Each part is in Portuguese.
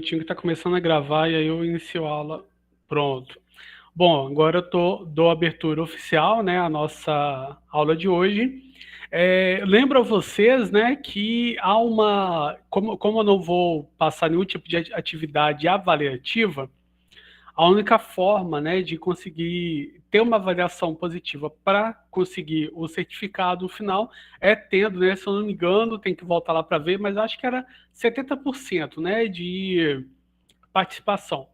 Tinha que tá começando a gravar e aí eu inicio a aula. Pronto. Bom, agora dou a abertura oficial, né, à nossa aula de hoje. Lembro a vocês, né, que há como eu não vou passar nenhum tipo de atividade avaliativa, a única forma, né, de conseguir ter uma avaliação positiva para conseguir o certificado final é tendo, né, se eu não me engano, tem que voltar lá para ver, mas acho que era 70%, né, de participação.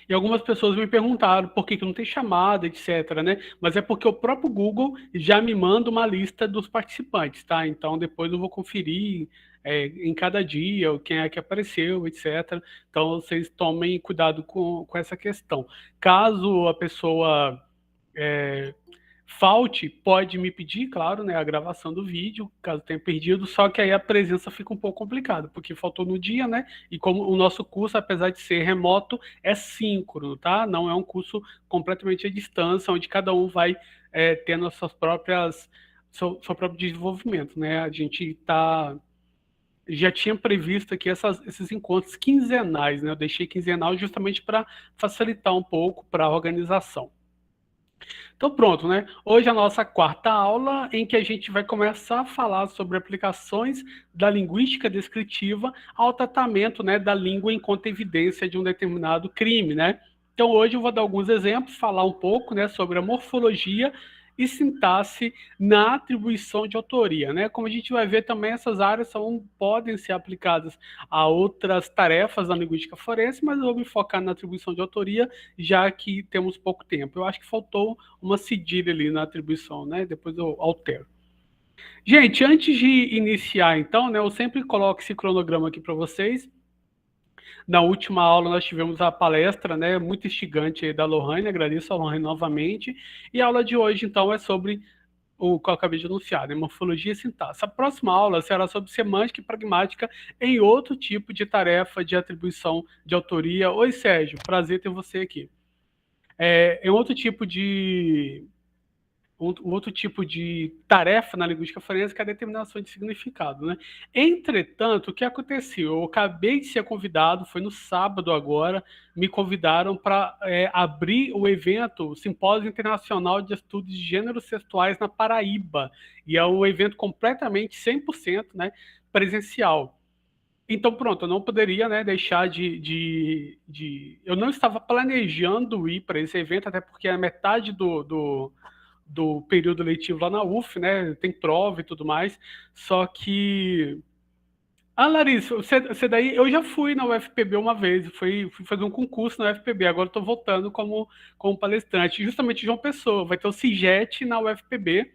E algumas pessoas me perguntaram por que não tem chamada, etc, né? Mas é porque o próprio Google já me manda uma lista dos participantes, tá? Então depois eu vou conferir em cada dia quem é que apareceu, etc. Então vocês tomem cuidado com essa questão. Caso a pessoa é, falte, pode me pedir, claro, né, a gravação do vídeo, caso tenha perdido, só que aí a presença fica um pouco complicada, porque faltou no dia, né? E como o nosso curso, apesar de ser remoto, é síncrono, tá? Não é um curso completamente à distância, onde cada um vai tendo as suas próprias, seu próprio desenvolvimento, né? A gente já tinha previsto aqui esses encontros quinzenais, né? Eu deixei quinzenal justamente para facilitar um pouco para a organização. Então, pronto, né? Hoje é a nossa quarta aula, em que a gente vai começar a falar sobre aplicações da linguística descritiva ao tratamento, né, da língua enquanto evidência de um determinado crime, né? Então, hoje eu vou dar alguns exemplos, falar um pouco, né, sobre a morfologia e sintaxe na atribuição de autoria, né? Como a gente vai ver também, essas áreas podem ser aplicadas a outras tarefas da linguística forense, mas eu vou me focar na atribuição de autoria, já que temos pouco tempo. Eu acho que faltou uma cedilha ali na atribuição, né? Depois eu altero. Gente, antes de iniciar, então, né, eu sempre coloco esse cronograma aqui para vocês. Na última aula nós tivemos a palestra, né, muito instigante da Lohane, agradeço a Lohane novamente. E a aula de hoje, então, é sobre o que eu acabei de anunciar, né, morfologia e sintaxe. A próxima aula será sobre semântica e pragmática em outro tipo de tarefa de atribuição de autoria. Oi, Sérgio, prazer ter você aqui. É outro tipo de outro tipo de tarefa na linguística forense que é a determinação de significado, né? Entretanto, o que aconteceu? Eu acabei de ser convidado, foi no sábado agora, me convidaram para abrir o evento, o Simpósio Internacional de Estudos de Gêneros Sexuais na Paraíba, e é um evento completamente 100%, né, presencial. Então, pronto, eu não poderia, né, deixar Eu não estava planejando ir para esse evento, até porque é metade do período letivo lá na UF, né? Tem prova e tudo mais. Só que. Ah, Larissa, você daí. Eu já fui na UFPB uma vez, fui fazer um concurso na UFPB, agora estou voltando como palestrante. Justamente João Pessoa, vai ter o CIGET na UFPB.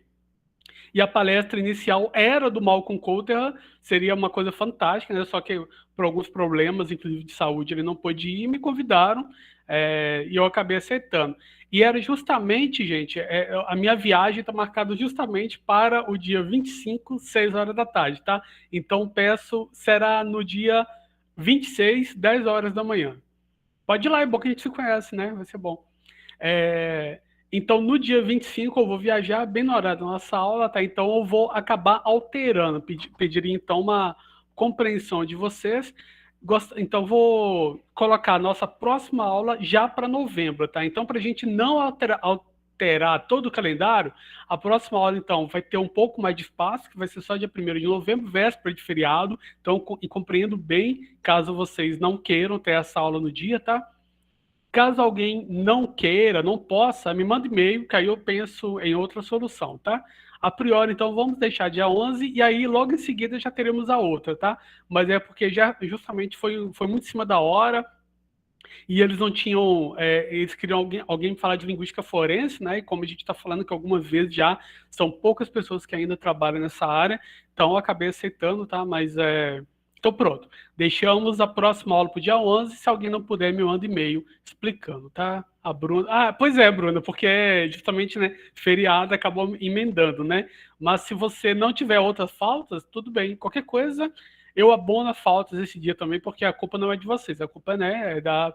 E a palestra inicial era do Malcolm Coulter, seria uma coisa fantástica, né? Só que por alguns problemas, inclusive de saúde, ele não pôde ir, me convidaram e eu acabei aceitando. E era justamente, gente, a minha viagem está marcada justamente para o dia 25, 6 horas da tarde, tá? Então peço, será no dia 26, 10 horas da manhã. Pode ir lá, é bom que a gente se conhece, né? Vai ser bom. É, então, no dia 25, eu vou viajar bem na hora da nossa aula, tá? Então, eu vou acabar alterando. Pediria, então, uma compreensão de vocês. Então, vou colocar a nossa próxima aula já para novembro, tá? Então, para a gente não alterar todo o calendário, a próxima aula, então, vai ter um pouco mais de espaço, que vai ser só dia 1º de novembro, véspera de feriado. Então, e compreendo bem, caso vocês não queiram ter essa aula no dia, tá? Caso alguém não queira, não possa, me manda e-mail, que aí eu penso em outra solução, tá? A priori, então, vamos deixar dia 11 e aí logo em seguida já teremos a outra, tá? Mas é porque já justamente foi muito em cima da hora e eles não tinham, eles queriam alguém falar de linguística forense, né? E como a gente está falando que algumas vezes já são poucas pessoas que ainda trabalham nessa área, então eu acabei aceitando, tá? Mas então, pronto. Deixamos a próxima aula para o dia 11. Se alguém não puder, me manda e-mail explicando, tá? A Bruna. Ah, pois é, Bruna, porque justamente, né, feriado acabou emendando, né? Mas se você não tiver outras faltas, tudo bem. Qualquer coisa, eu abono as faltas esse dia também, porque a culpa não é de vocês, a culpa, né, é da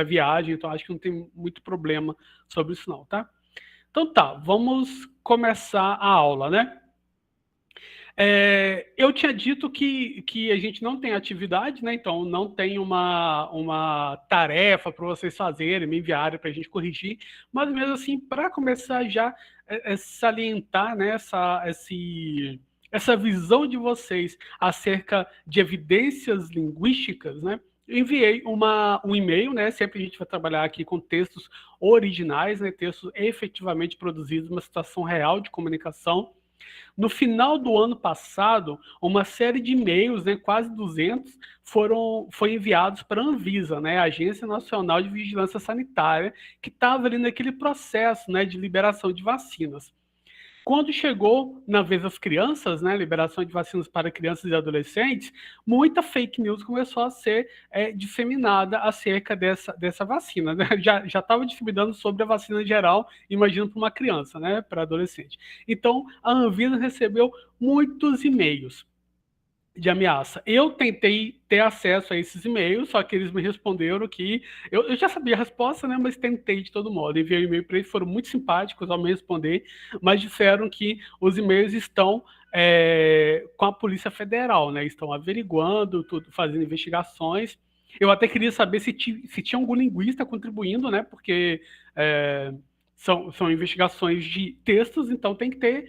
viagem, então acho que não tem muito problema sobre isso, não, tá? Então tá, vamos começar a aula, né? Eu tinha dito que a gente não tem atividade, né? Então não tem uma tarefa para vocês fazerem, me enviarem para a gente corrigir, mas mesmo assim, para começar já salientar, né, essa visão de vocês acerca de evidências linguísticas, né? Eu enviei um e-mail, né? Sempre a gente vai trabalhar aqui com textos originais, né? Textos efetivamente produzidos numa situação real de comunicação. No final do ano passado, uma série de e-mails, né, quase 200, foi enviados para a Anvisa, né, a Agência Nacional de Vigilância Sanitária, que estava ali naquele processo, né, de liberação de vacinas. Quando chegou na vez das crianças, né, liberação de vacinas para crianças e adolescentes, muita fake news começou a ser disseminada acerca dessa vacina. Né? Já estava disseminando sobre a vacina geral, imagino para uma criança, né, para adolescente. Então, a Anvisa recebeu muitos e-mails de ameaça. Eu tentei ter acesso a esses e-mails, só que eles me responderam que eu já sabia a resposta, né? Mas tentei de todo modo. Enviei um e-mail para eles, foram muito simpáticos ao me responder, mas disseram que os e-mails estão com a Polícia Federal, né? Estão averiguando, tudo, fazendo investigações. Eu até queria saber se tinha algum linguista contribuindo, né? Porque são investigações de textos, então tem que ter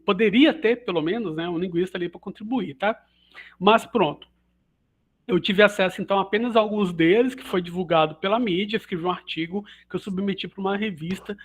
poderia ter, pelo menos, né, um linguista ali para contribuir, tá? Mas pronto. Eu tive acesso, então, apenas a alguns deles, que foi divulgado pela mídia, escrevi um artigo que eu submeti para uma revista,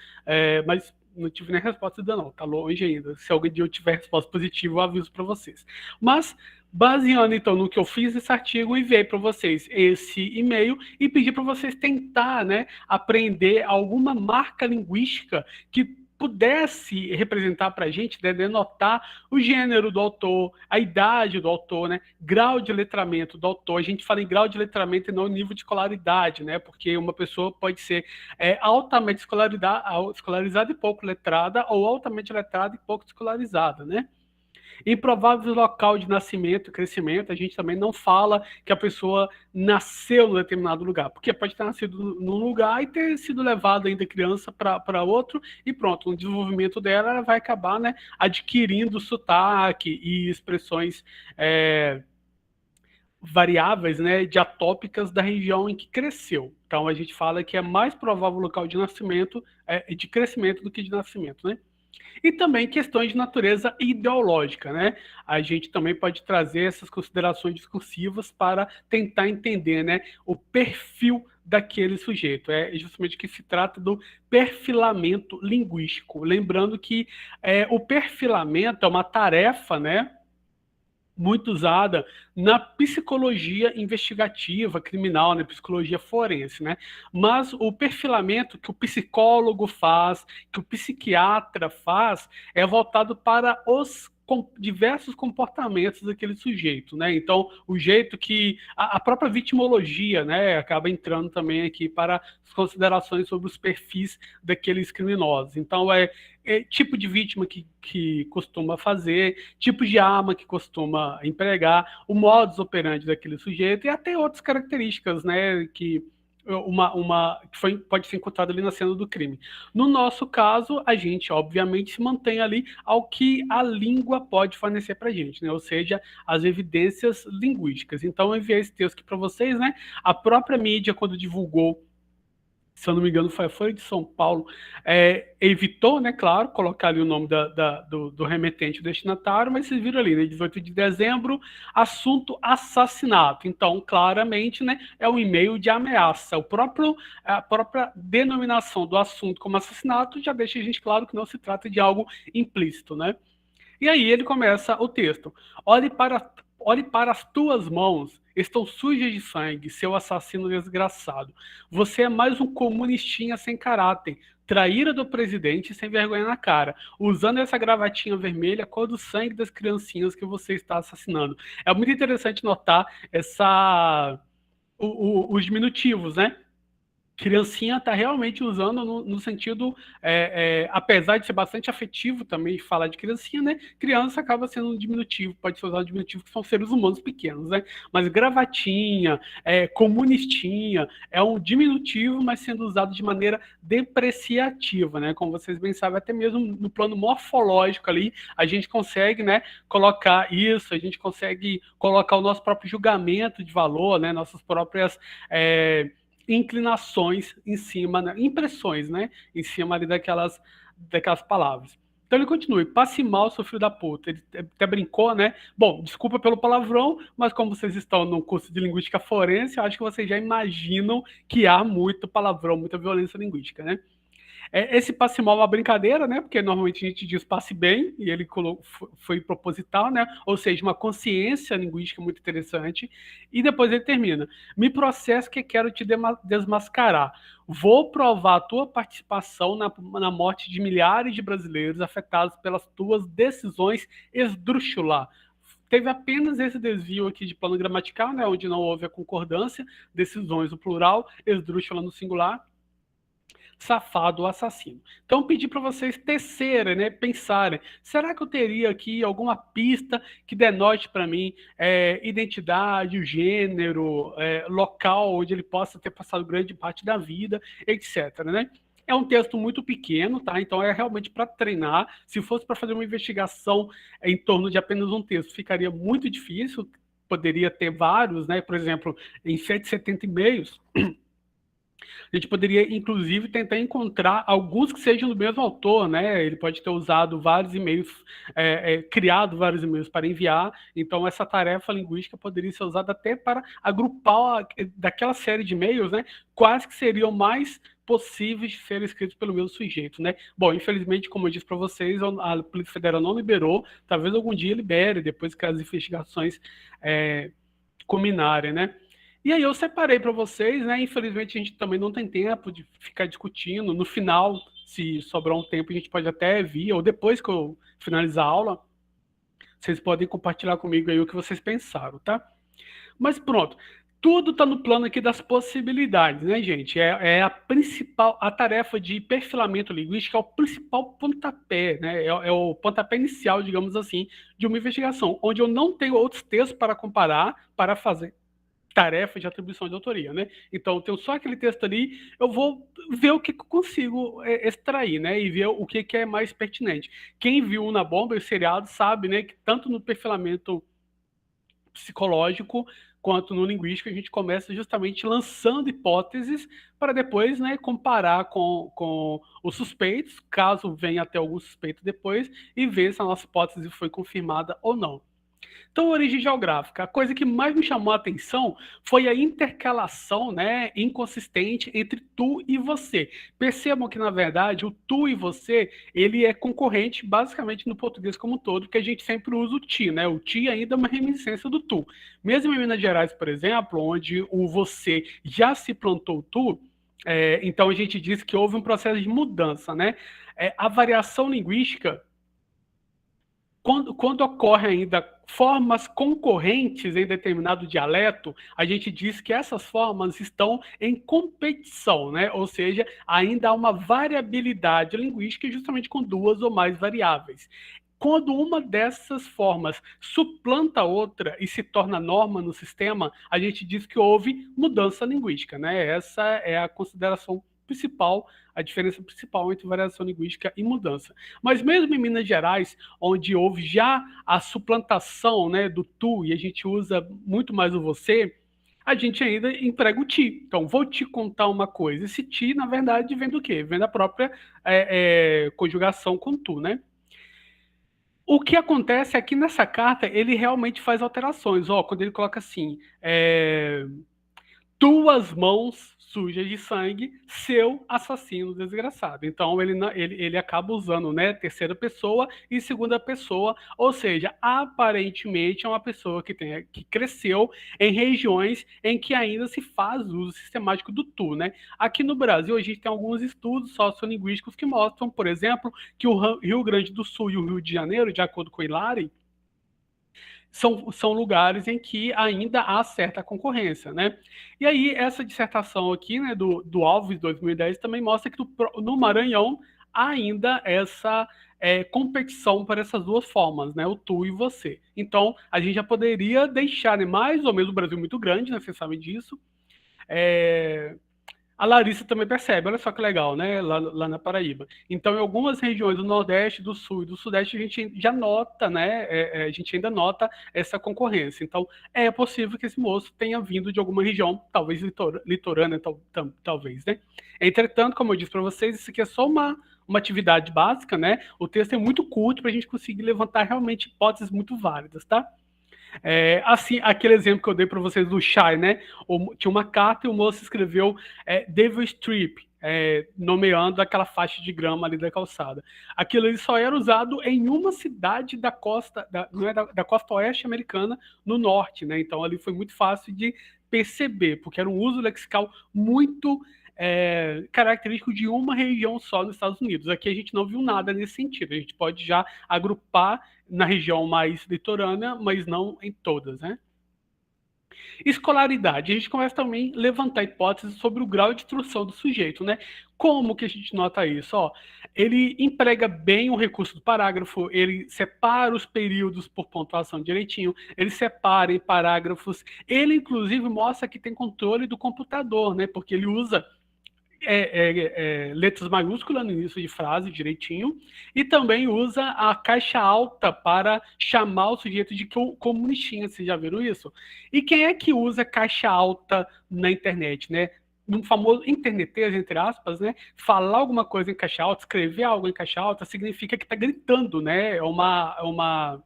mas não tive nem resposta ainda não, tá longe ainda. Se algum dia eu tiver resposta positiva, eu aviso para vocês. Mas, baseando, então, no que eu fiz nesse artigo, eu enviei para vocês esse e-mail e pedi para vocês tentar, né, aprender alguma marca linguística que pudesse representar para a gente, né, denotar o gênero do autor, a idade do autor, né, grau de letramento do autor. A gente fala em grau de letramento e não nível de escolaridade, né, porque uma pessoa pode ser altamente escolarizada e pouco letrada, ou altamente letrada e pouco escolarizada, né? Improvável local de nascimento e crescimento, a gente também não fala que a pessoa nasceu em determinado lugar, porque pode ter nascido num lugar e ter sido levada ainda criança para outro, e pronto, o desenvolvimento dela ela vai acabar, né, adquirindo sotaque e expressões variáveis, né, diatópicas da região em que cresceu. Então a gente fala que é mais provável o local de nascimento de crescimento do que de nascimento, né? E também questões de natureza ideológica, né? A gente também pode trazer essas considerações discursivas para tentar entender, né, o perfil daquele sujeito. É justamente que se trata do perfilamento linguístico. Lembrando que o perfilamento é uma tarefa, né, muito usada na psicologia investigativa, criminal, na psicologia forense, né? Mas o perfilamento que o psicólogo faz, que o psiquiatra faz, é voltado para os diversos comportamentos daquele sujeito, né? Então, o jeito que a própria vitimologia, né, acaba entrando também aqui para as considerações sobre os perfis daqueles criminosos. Então, tipo de vítima que costuma fazer, tipo de arma que costuma empregar, o modus operandi daquele sujeito e até outras características, né, que pode ser encontrada ali na cena do crime. No nosso caso, a gente, obviamente, se mantém ali ao que a língua pode fornecer para a gente, né? Ou seja, as evidências linguísticas. Então, eu enviei esse texto aqui para vocês, né? A própria mídia, quando divulgou, se eu não me engano, foi a Folha de São Paulo, evitou, né, claro, colocar ali o nome do remetente, destinatário, mas vocês viram ali, né, 18 de dezembro, assunto assassinato. Então, claramente, né, é um e-mail de ameaça. A própria denominação do assunto como assassinato já deixa a gente claro que não se trata de algo implícito, né? E aí ele começa o texto. Olhe para as tuas mãos, estão sujas de sangue, seu assassino desgraçado. Você é mais um comunistinha sem caráter, traíra do presidente sem vergonha na cara, usando essa gravatinha vermelha, cor do sangue das criancinhas que você está assassinando. É muito interessante notar os diminutivos, né? criancinha está realmente usando no sentido, apesar de ser bastante afetivo também falar de criancinha, né? Criança acaba sendo um diminutivo, pode ser usado um diminutivo, que são seres humanos pequenos, né? Mas gravatinha, comunistinha, é um diminutivo, mas sendo usado de maneira depreciativa, né? Como vocês bem sabem, até mesmo no plano morfológico ali, a gente consegue, né, colocar isso, a gente consegue colocar o nosso próprio julgamento de valor, né? Nossas próprias inclinações em cima, né, impressões, né, em cima ali daquelas palavras. Então ele continua, passe mal, seu filho da puta. Ele até brincou, né? Bom, desculpa pelo palavrão, mas como vocês estão no curso de linguística forense, eu acho que vocês já imaginam que há muito palavrão, muita violência linguística, né? Esse passe mal é uma brincadeira, né? Porque normalmente a gente diz passe bem, e ele foi proposital, né? Ou seja, uma consciência linguística muito interessante. E depois ele termina: me processo que quero te desmascarar. Vou provar a tua participação na morte de milhares de brasileiros afetados pelas tuas decisões esdrúxulas. Teve apenas esse desvio aqui de plano gramatical, né? Onde não houve a concordância, decisões no plural, esdrúxula no singular, safado ou assassino. Então, pedi para vocês tecerem, né, pensarem, será que eu teria aqui alguma pista que denote para mim identidade, o gênero, local onde ele possa ter passado grande parte da vida, etc, né? É um texto muito pequeno, tá? Então é realmente para treinar. Se fosse para fazer uma investigação em torno de apenas um texto, ficaria muito difícil. Poderia ter vários, né? Por exemplo, em 170 e-mails, a gente poderia, inclusive, tentar encontrar alguns que sejam do mesmo autor, né? Ele pode ter usado vários e-mails, criado vários e-mails para enviar. Então, essa tarefa linguística poderia ser usada até para agrupar daquela série de e-mails, né? Quais que seriam mais possíveis de serem escritos pelo mesmo sujeito, né? Bom, infelizmente, como eu disse para vocês, a Polícia Federal não liberou. Talvez algum dia libere, depois que as investigações culminarem, né? E aí eu separei para vocês, né? Infelizmente a gente também não tem tempo de ficar discutindo. No final, se sobrar um tempo, a gente pode até vir, ou depois que eu finalizar a aula, vocês podem compartilhar comigo aí o que vocês pensaram, tá? Mas pronto, tudo está no plano aqui das possibilidades, né, gente? A tarefa de perfilamento linguístico é o principal pontapé, né? É o pontapé inicial, digamos assim, de uma investigação, onde eu não tenho outros textos para comparar, para fazer tarefa de atribuição de autoria, né? Então, eu tenho só aquele texto ali, eu vou ver o que eu consigo extrair, né? E ver o que é mais pertinente. Quem viu o Unabomber, o seriado, sabe, né, que tanto no perfilamento psicológico quanto no linguístico a gente começa justamente lançando hipóteses para depois, né, comparar com os suspeitos, caso venha até algum suspeito depois, e ver se a nossa hipótese foi confirmada ou não. Então, origem geográfica. A coisa que mais me chamou a atenção foi a intercalação, né, inconsistente entre tu e você. Percebam que, na verdade, o tu e você, ele é concorrente basicamente no português como um todo, porque a gente sempre usa o ti, né? O ti ainda é uma reminiscência do tu. Mesmo em Minas Gerais, por exemplo, onde o você já se plantou o tu, então a gente diz que houve um processo de mudança, né? A variação linguística, quando ocorre ainda formas concorrentes em determinado dialeto, a gente diz que essas formas estão em competição, né? Ou seja, ainda há uma variabilidade linguística justamente com duas ou mais variáveis. Quando uma dessas formas suplanta a outra e se torna norma no sistema, a gente diz que houve mudança linguística, né? Essa é a consideração principal, a diferença principal entre variação linguística e mudança. Mas mesmo em Minas Gerais, onde houve já a suplantação, né, do tu, e a gente usa muito mais o você, a gente ainda emprega o ti. Então, vou te contar uma coisa. Esse ti, na verdade, vem do quê? Vem da própria conjugação com tu, né? O que acontece é que nessa carta ele realmente faz alterações. Ó, quando ele coloca assim, tuas mãos sujas de sangue, seu assassino desgraçado. Então ele acaba usando, né, terceira pessoa e segunda pessoa, ou seja, aparentemente é uma pessoa que cresceu em regiões em que ainda se faz uso sistemático do tu, né? Aqui no Brasil a gente tem alguns estudos sociolinguísticos que mostram, por exemplo, que o Rio Grande do Sul e o Rio de Janeiro, de acordo com o Hilary, são lugares em que ainda há certa concorrência, né? E aí, essa dissertação aqui, né, do Alves, 2010, também mostra que no Maranhão há ainda essa competição para essas duas formas, né? O tu e você. Então, a gente já poderia deixar, né, mais ou menos o Brasil muito grande, né? Vocês sabem disso. É, a Larissa também percebe, olha só que legal, né? Lá na Paraíba. Então, em algumas regiões do Nordeste, do Sul e do Sudeste, a gente já nota, né? A gente ainda nota essa concorrência. Então, é possível que esse moço tenha vindo de alguma região, talvez litorânea, talvez, né? Entretanto, como eu disse para vocês, isso aqui é só uma atividade básica, né? O texto é muito curto para a gente conseguir levantar realmente hipóteses muito válidas, tá? Assim, aquele exemplo que eu dei para vocês do Shai, né? Tinha uma carta e o moço escreveu Devil Strip, nomeando aquela faixa de grama ali da calçada. Aquilo ali só era usado em uma cidade da costa, não é, da costa oeste americana, no norte, né? Então ali foi muito fácil de perceber, porque era um uso lexical muito característico de uma região só nos Estados Unidos. Aqui a gente não viu nada nesse sentido. A gente pode já agrupar na região mais litorânea, mas não em todas, né? Escolaridade. A gente começa também a levantar hipóteses sobre o grau de instrução do sujeito, né? Como que a gente nota isso? Ó, ele emprega bem o recurso do parágrafo, ele separa os períodos por pontuação direitinho, ele separa em parágrafos, ele inclusive mostra que tem controle do computador, né? Porque ele usa letras maiúsculas no início de frase direitinho, e também usa a caixa alta para chamar o sujeito de comunistinha, vocês já viram isso? E quem é que usa caixa alta na internet, né? Um famoso interneteiro, entre aspas, né? Falar alguma coisa em caixa alta, escrever algo em caixa alta, significa que está gritando, né? É uma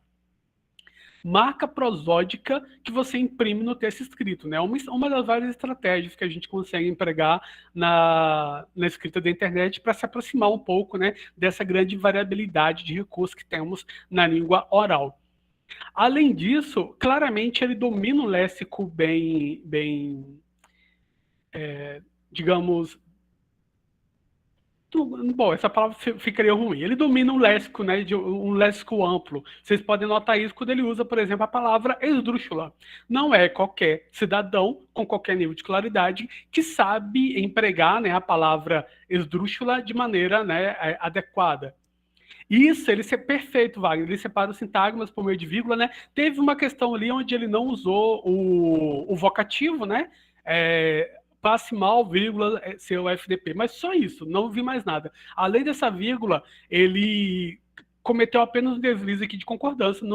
marca prosódica que você imprime no texto escrito, né? Uma das várias estratégias que a gente consegue empregar na escrita da internet para se aproximar um pouco, né, dessa grande variabilidade de recursos que temos na língua oral. Além disso, claramente ele domina o léxico digamos, bom, essa palavra ficaria ruim. Ele domina um léxico, né, um léxico amplo. Vocês podem notar isso quando ele usa, por exemplo, a palavra esdrúxula. Não é qualquer cidadão com qualquer nível de claridade que sabe empregar, né, a palavra esdrúxula de maneira, né, adequada. Isso, ele é perfeito, Wagner. Ele separa os sintagmas por meio de vírgula, né? Teve uma questão ali onde ele não usou o vocativo, né? Passe mal, vírgula, seu FDP. Mas só isso, não vi mais nada. Além dessa vírgula, ele cometeu apenas um deslize aqui de concordância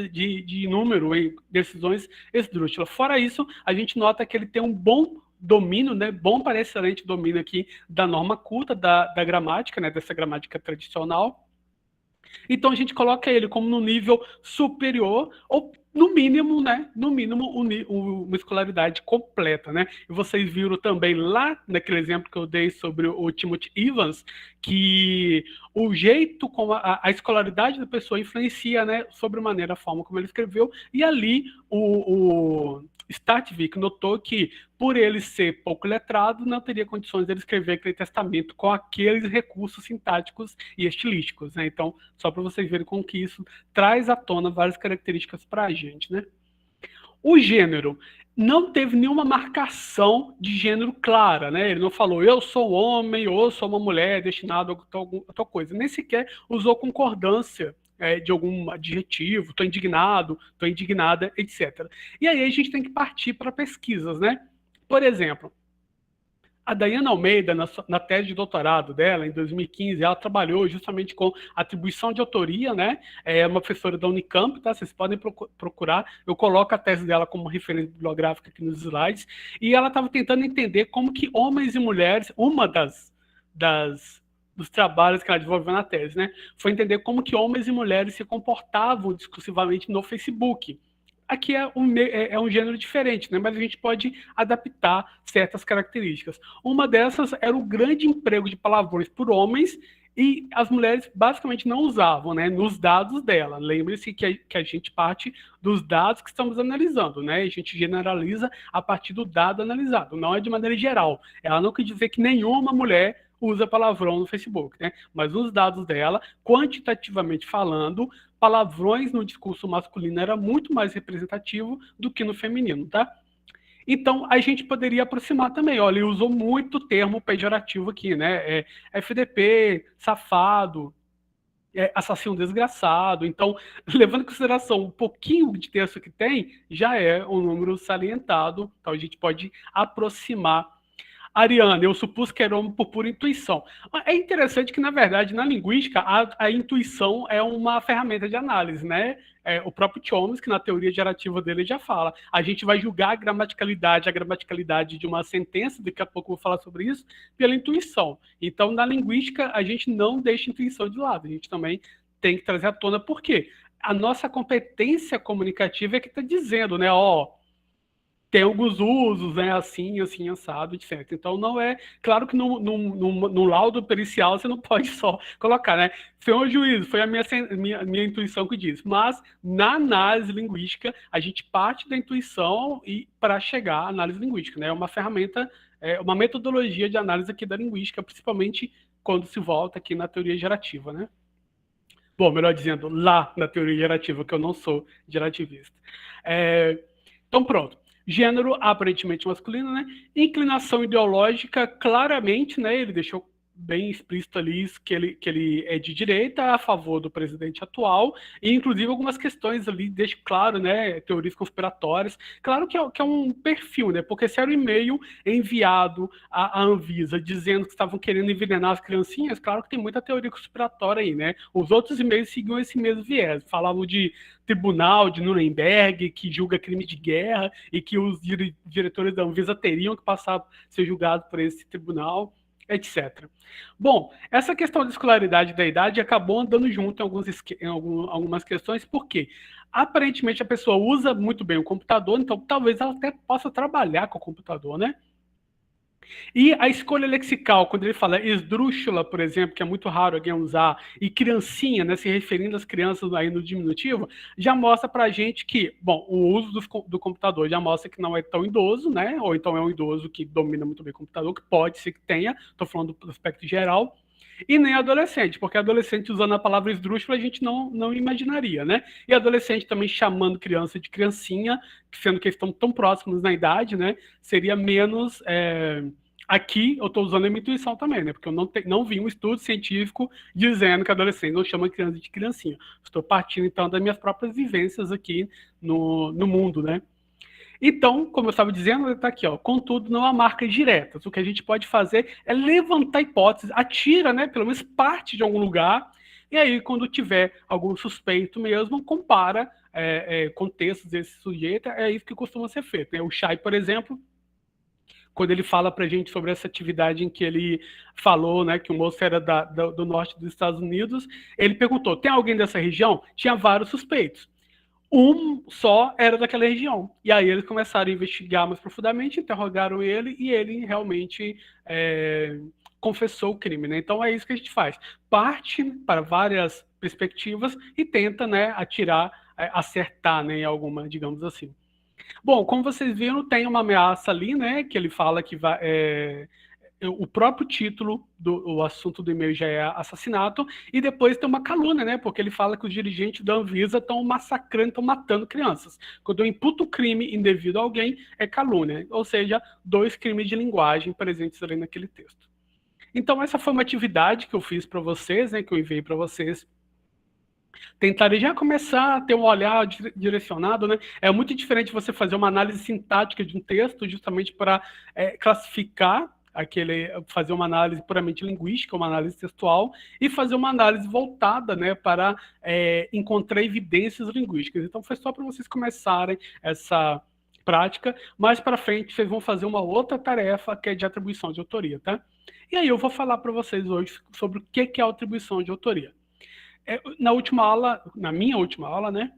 de número em decisões esdrúxulas. Fora isso, a gente nota que ele tem um bom domínio, né, bom para excelente domínio aqui da norma culta, da gramática, né, dessa gramática tradicional. Então a gente coloca ele como no nível superior, ou no mínimo, né? No mínimo, uma escolaridade completa, né? E vocês viram também lá naquele exemplo que eu dei sobre o Timothy Evans, que o jeito como a escolaridade da pessoa influencia, né, sobremaneira a forma como ele escreveu, e ali o Statvik notou que, por ele ser pouco letrado, não teria condições de ele escrever aquele testamento com aqueles recursos sintáticos e estilísticos, né? Então, só para vocês verem como que isso traz à tona várias características para a gente, né? O gênero não teve nenhuma marcação de gênero clara, né? Ele não falou eu sou homem ou eu sou uma mulher destinado a tal coisa. Nem sequer usou concordância de algum adjetivo, estou indignado, estou indignada, etc. E aí a gente tem que partir para pesquisas, né? Por exemplo, a Dayana Almeida, na tese de doutorado dela, em 2015, ela trabalhou justamente com atribuição de autoria, né? É uma professora da Unicamp, tá? Vocês podem procurar. Eu coloco a tese dela como referência bibliográfica aqui nos slides. E ela estava tentando entender como que homens e mulheres, uma dos trabalhos que ela desenvolveu na tese, né? Foi entender como que homens e mulheres se comportavam discursivamente no Facebook. Aqui é um gênero diferente, né? Mas a gente pode adaptar certas características. Uma dessas era o grande emprego de palavrões por homens e as mulheres basicamente não usavam, né, nos dados dela. Lembre-se que a gente parte dos dados que estamos analisando, né? A gente generaliza a partir do dado analisado, não é de maneira geral. Ela não quer dizer que nenhuma mulher usa palavrão no Facebook, né? Mas os dados dela, quantitativamente falando, palavrões no discurso masculino era muito mais representativo do que no feminino, tá? Então, a gente poderia aproximar também. Olha, ele usou muito termo pejorativo aqui, né? FDP, safado, assassino desgraçado. Então, levando em consideração um pouquinho de texto que tem, já é um número salientado. Então, a gente pode aproximar. Ariana, eu supus que era homem por pura intuição. É interessante que, na verdade, na linguística, a intuição é uma ferramenta de análise, né? O próprio Chomsky, na teoria gerativa dele, já fala. A gente vai julgar a gramaticalidade de uma sentença, daqui a pouco eu vou falar sobre isso, pela intuição. Então, na linguística, a gente não deixa a intuição de lado, a gente também tem que trazer à tona. Por quê? A nossa competência comunicativa é que está dizendo, né? Tem alguns usos, né, assim, assim, assado, etc. Então, não é... Claro que no laudo pericial você não pode só colocar, né? Senhor juiz, foi a minha intuição que diz. Mas, na análise linguística, a gente parte da intuição e para chegar à análise linguística, né? É uma ferramenta, uma metodologia de análise aqui da linguística, principalmente quando se volta aqui na teoria gerativa, né? Bom, melhor dizendo, lá na teoria gerativa, que eu não sou gerativista. Então, pronto. Gênero aparentemente masculino, né? Inclinação ideológica, claramente, né? Ele deixou bem explícito ali que ele é de direita, a favor do presidente atual, e inclusive algumas questões ali deixa claro, né? Teorias conspiratórias. Claro que é um perfil, né? Porque se era um e-mail enviado à Anvisa dizendo que estavam querendo envenenar as criancinhas, claro que tem muita teoria conspiratória aí, né? Os outros e-mails seguiam esse mesmo viés, falavam de tribunal de Nuremberg, que julga crime de guerra, e que os diretores da Anvisa teriam que passar a ser julgados por esse tribunal, etc. Bom, essa questão da escolaridade da idade acabou andando junto em algumas questões, porque aparentemente a pessoa usa muito bem o computador, então talvez ela até possa trabalhar com o computador, né? E a escolha lexical, quando ele fala esdrúxula, por exemplo, que é muito raro alguém usar, e criancinha, né, se referindo às crianças aí no diminutivo, já mostra pra gente que, bom, o uso do computador já mostra que não é tão idoso, né, ou então é um idoso que domina muito bem o computador, que pode ser que tenha, estou falando do aspecto geral, e nem adolescente, porque adolescente usando a palavra esdrúxula a gente não imaginaria, né? E adolescente também chamando criança de criancinha, sendo que eles estão tão próximos na idade, né? Seria menos... Aqui eu estou usando a minha intuição também, né? Porque eu não vi um estudo científico dizendo que adolescente não chama criança de criancinha. Estou partindo, então, das minhas próprias vivências aqui no mundo, né? Então, como eu estava dizendo, está aqui, ó. Contudo, não há marcas diretas. O que a gente pode fazer é levantar hipóteses, atira, né? Pelo menos parte de algum lugar, e aí, quando tiver algum suspeito mesmo, compara contextos desse sujeito. É isso que costuma ser feito, né? O Chay, por exemplo, quando ele fala para a gente sobre essa atividade em que ele falou, né, que o moço era do norte dos Estados Unidos, ele perguntou, tem alguém dessa região? Tinha vários suspeitos. Um só era daquela região. E aí eles começaram a investigar mais profundamente, interrogaram ele, e ele realmente confessou o crime, né? Então é isso que a gente faz. Parte para várias perspectivas e tenta, né, atirar, acertar, né, em alguma, digamos assim. Bom, como vocês viram, tem uma ameaça ali, né? Que ele fala que vai. O próprio título do assunto do e-mail já é assassinato, e depois tem uma calúnia, né? Porque ele fala que os dirigentes da Anvisa estão massacrando, estão matando crianças. Quando eu imputo crime indevido a alguém, é calúnia. Ou seja, 2 crimes de linguagem presentes ali naquele texto. Então, essa foi uma atividade que eu fiz para vocês, né? Que eu enviei para vocês. Tentarei já começar a ter um olhar direcionado, né? É muito diferente você fazer uma análise sintática de um texto, justamente para classificar fazer uma análise puramente linguística, uma análise textual, e fazer uma análise voltada, né, para encontrar evidências linguísticas. Então, foi só para vocês começarem essa prática. Mais para frente, vocês vão fazer uma outra tarefa, que é de atribuição de autoria, tá? E aí eu vou falar para vocês hoje sobre o que é a atribuição de autoria. Na minha última aula, né,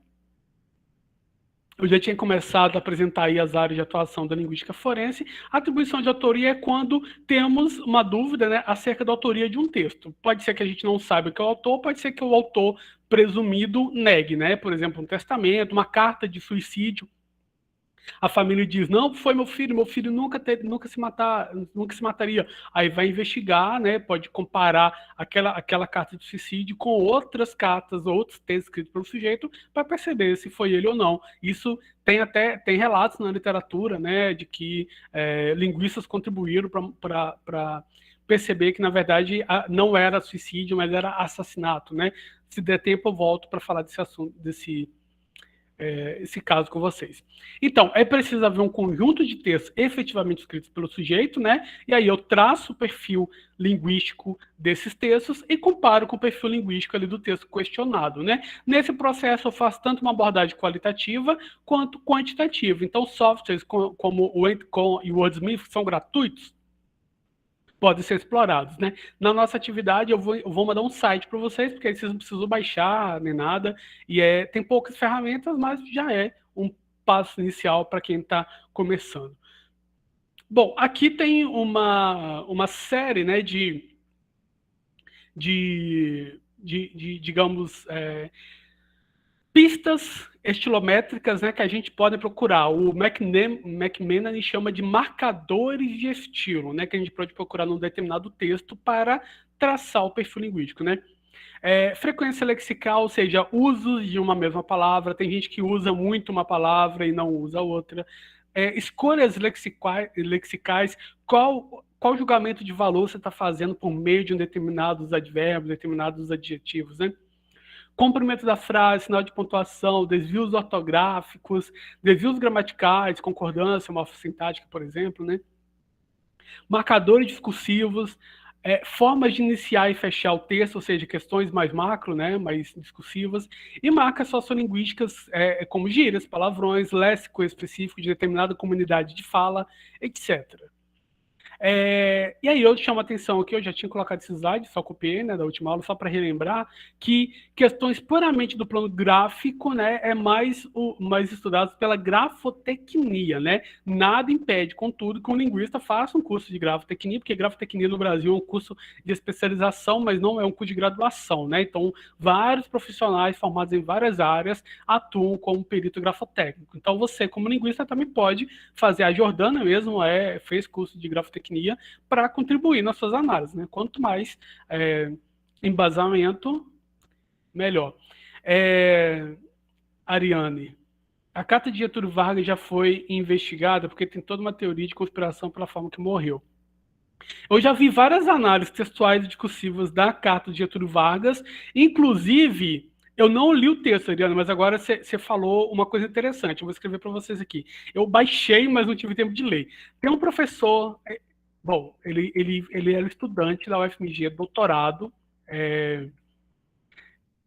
eu já tinha começado a apresentar aí as áreas de atuação da linguística forense. A atribuição de autoria é quando temos uma dúvida, né, acerca da autoria de um texto. Pode ser que a gente não saiba que é o autor, pode ser que o autor presumido negue, né? Por exemplo, um testamento, uma carta de suicídio. A família diz, não, foi meu filho nunca se mataria. Aí vai investigar, né? Pode comparar aquela carta de suicídio com outras cartas, outros textos escritos pelo sujeito, para perceber se foi ele ou não. Isso tem relatos na literatura, né, de que linguistas contribuíram para perceber que, na verdade, não era suicídio, mas era assassinato, né? Se der tempo, eu volto para falar desse assunto, esse caso com vocês. Então, é preciso haver um conjunto de textos efetivamente escritos pelo sujeito, né? E aí eu traço o perfil linguístico desses textos e comparo com o perfil linguístico ali do texto questionado, né? Nesse processo eu faço tanto uma abordagem qualitativa quanto quantitativa. Então, softwares como o Encom e o Wordsmith são gratuitos, podem ser explorados, né? Na nossa atividade, eu vou mandar um site para vocês, porque aí vocês não precisam baixar nem nada, e tem poucas ferramentas, mas já é um passo inicial para quem está começando. Bom, aqui tem uma série, né, digamos, pistas estilométricas, né, que a gente pode procurar. O McManamy chama de marcadores de estilo, né, que a gente pode procurar num determinado texto para traçar o perfil linguístico, né? Frequência lexical, ou seja, usos de uma mesma palavra. Tem gente que usa muito uma palavra e não usa outra. Escolhas lexicais, qual julgamento de valor você está fazendo por meio de determinados advérbios, determinados adjetivos, né? Comprimento da frase, sinal de pontuação, desvios ortográficos, desvios gramaticais, concordância morfossintática, por exemplo, né? Marcadores discursivos, formas de iniciar e fechar o texto, ou seja, questões mais macro, né, mais discursivas, e marcas sociolinguísticas como gírias, palavrões, léxico específico de determinada comunidade de fala, etc. E aí eu chamo a atenção aqui, eu já tinha colocado esse slide, só copiei, né, da última aula, só para relembrar, que questões puramente do plano gráfico, né, mais estudadas pela grafotecnia, né? Nada impede, contudo, que um linguista faça um curso de grafotecnia, porque grafotecnia no Brasil é um curso de especialização, mas não é um curso de graduação, né? Então, vários profissionais formados em várias áreas atuam como perito grafotécnico. Então, você, como linguista, também pode fazer. A Jordana mesmo fez curso de grafotecnia para contribuir nas suas análises, né? Quanto mais embasamento, melhor. Ariane, a carta de Getúlio Vargas já foi investigada porque tem toda uma teoria de conspiração pela forma que morreu. Eu já vi várias análises textuais e discursivas da carta de Getúlio Vargas, inclusive eu não li o texto, Ariane, mas agora você falou uma coisa interessante. Eu vou escrever para vocês aqui. Eu baixei, mas não tive tempo de ler. Tem um professor. Bom, ele era estudante da UFMG, doutorado,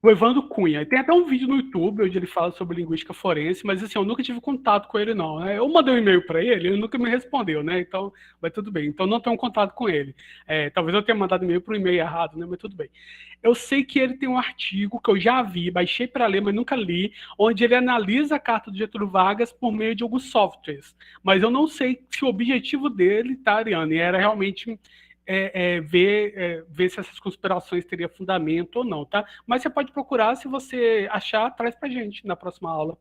o Evandro Cunha. Tem até um vídeo no YouTube onde ele fala sobre linguística forense, mas assim, eu nunca tive contato com ele, não. Eu mandei um e-mail para ele nunca me respondeu, né? Então, vai tudo bem. Então, não tenho contato com ele. Talvez eu tenha mandado e-mail para o e-mail errado, né? Mas tudo bem. Eu sei que ele tem um artigo que eu já vi, baixei para ler, mas nunca li, onde ele analisa a carta do Getúlio Vargas por meio de alguns softwares. Mas eu não sei se o objetivo dele, tá, Ariane, era realmente ver se essas conspirações teriam fundamento ou não, tá? Mas você pode procurar, se você achar, traz pra gente na próxima aula.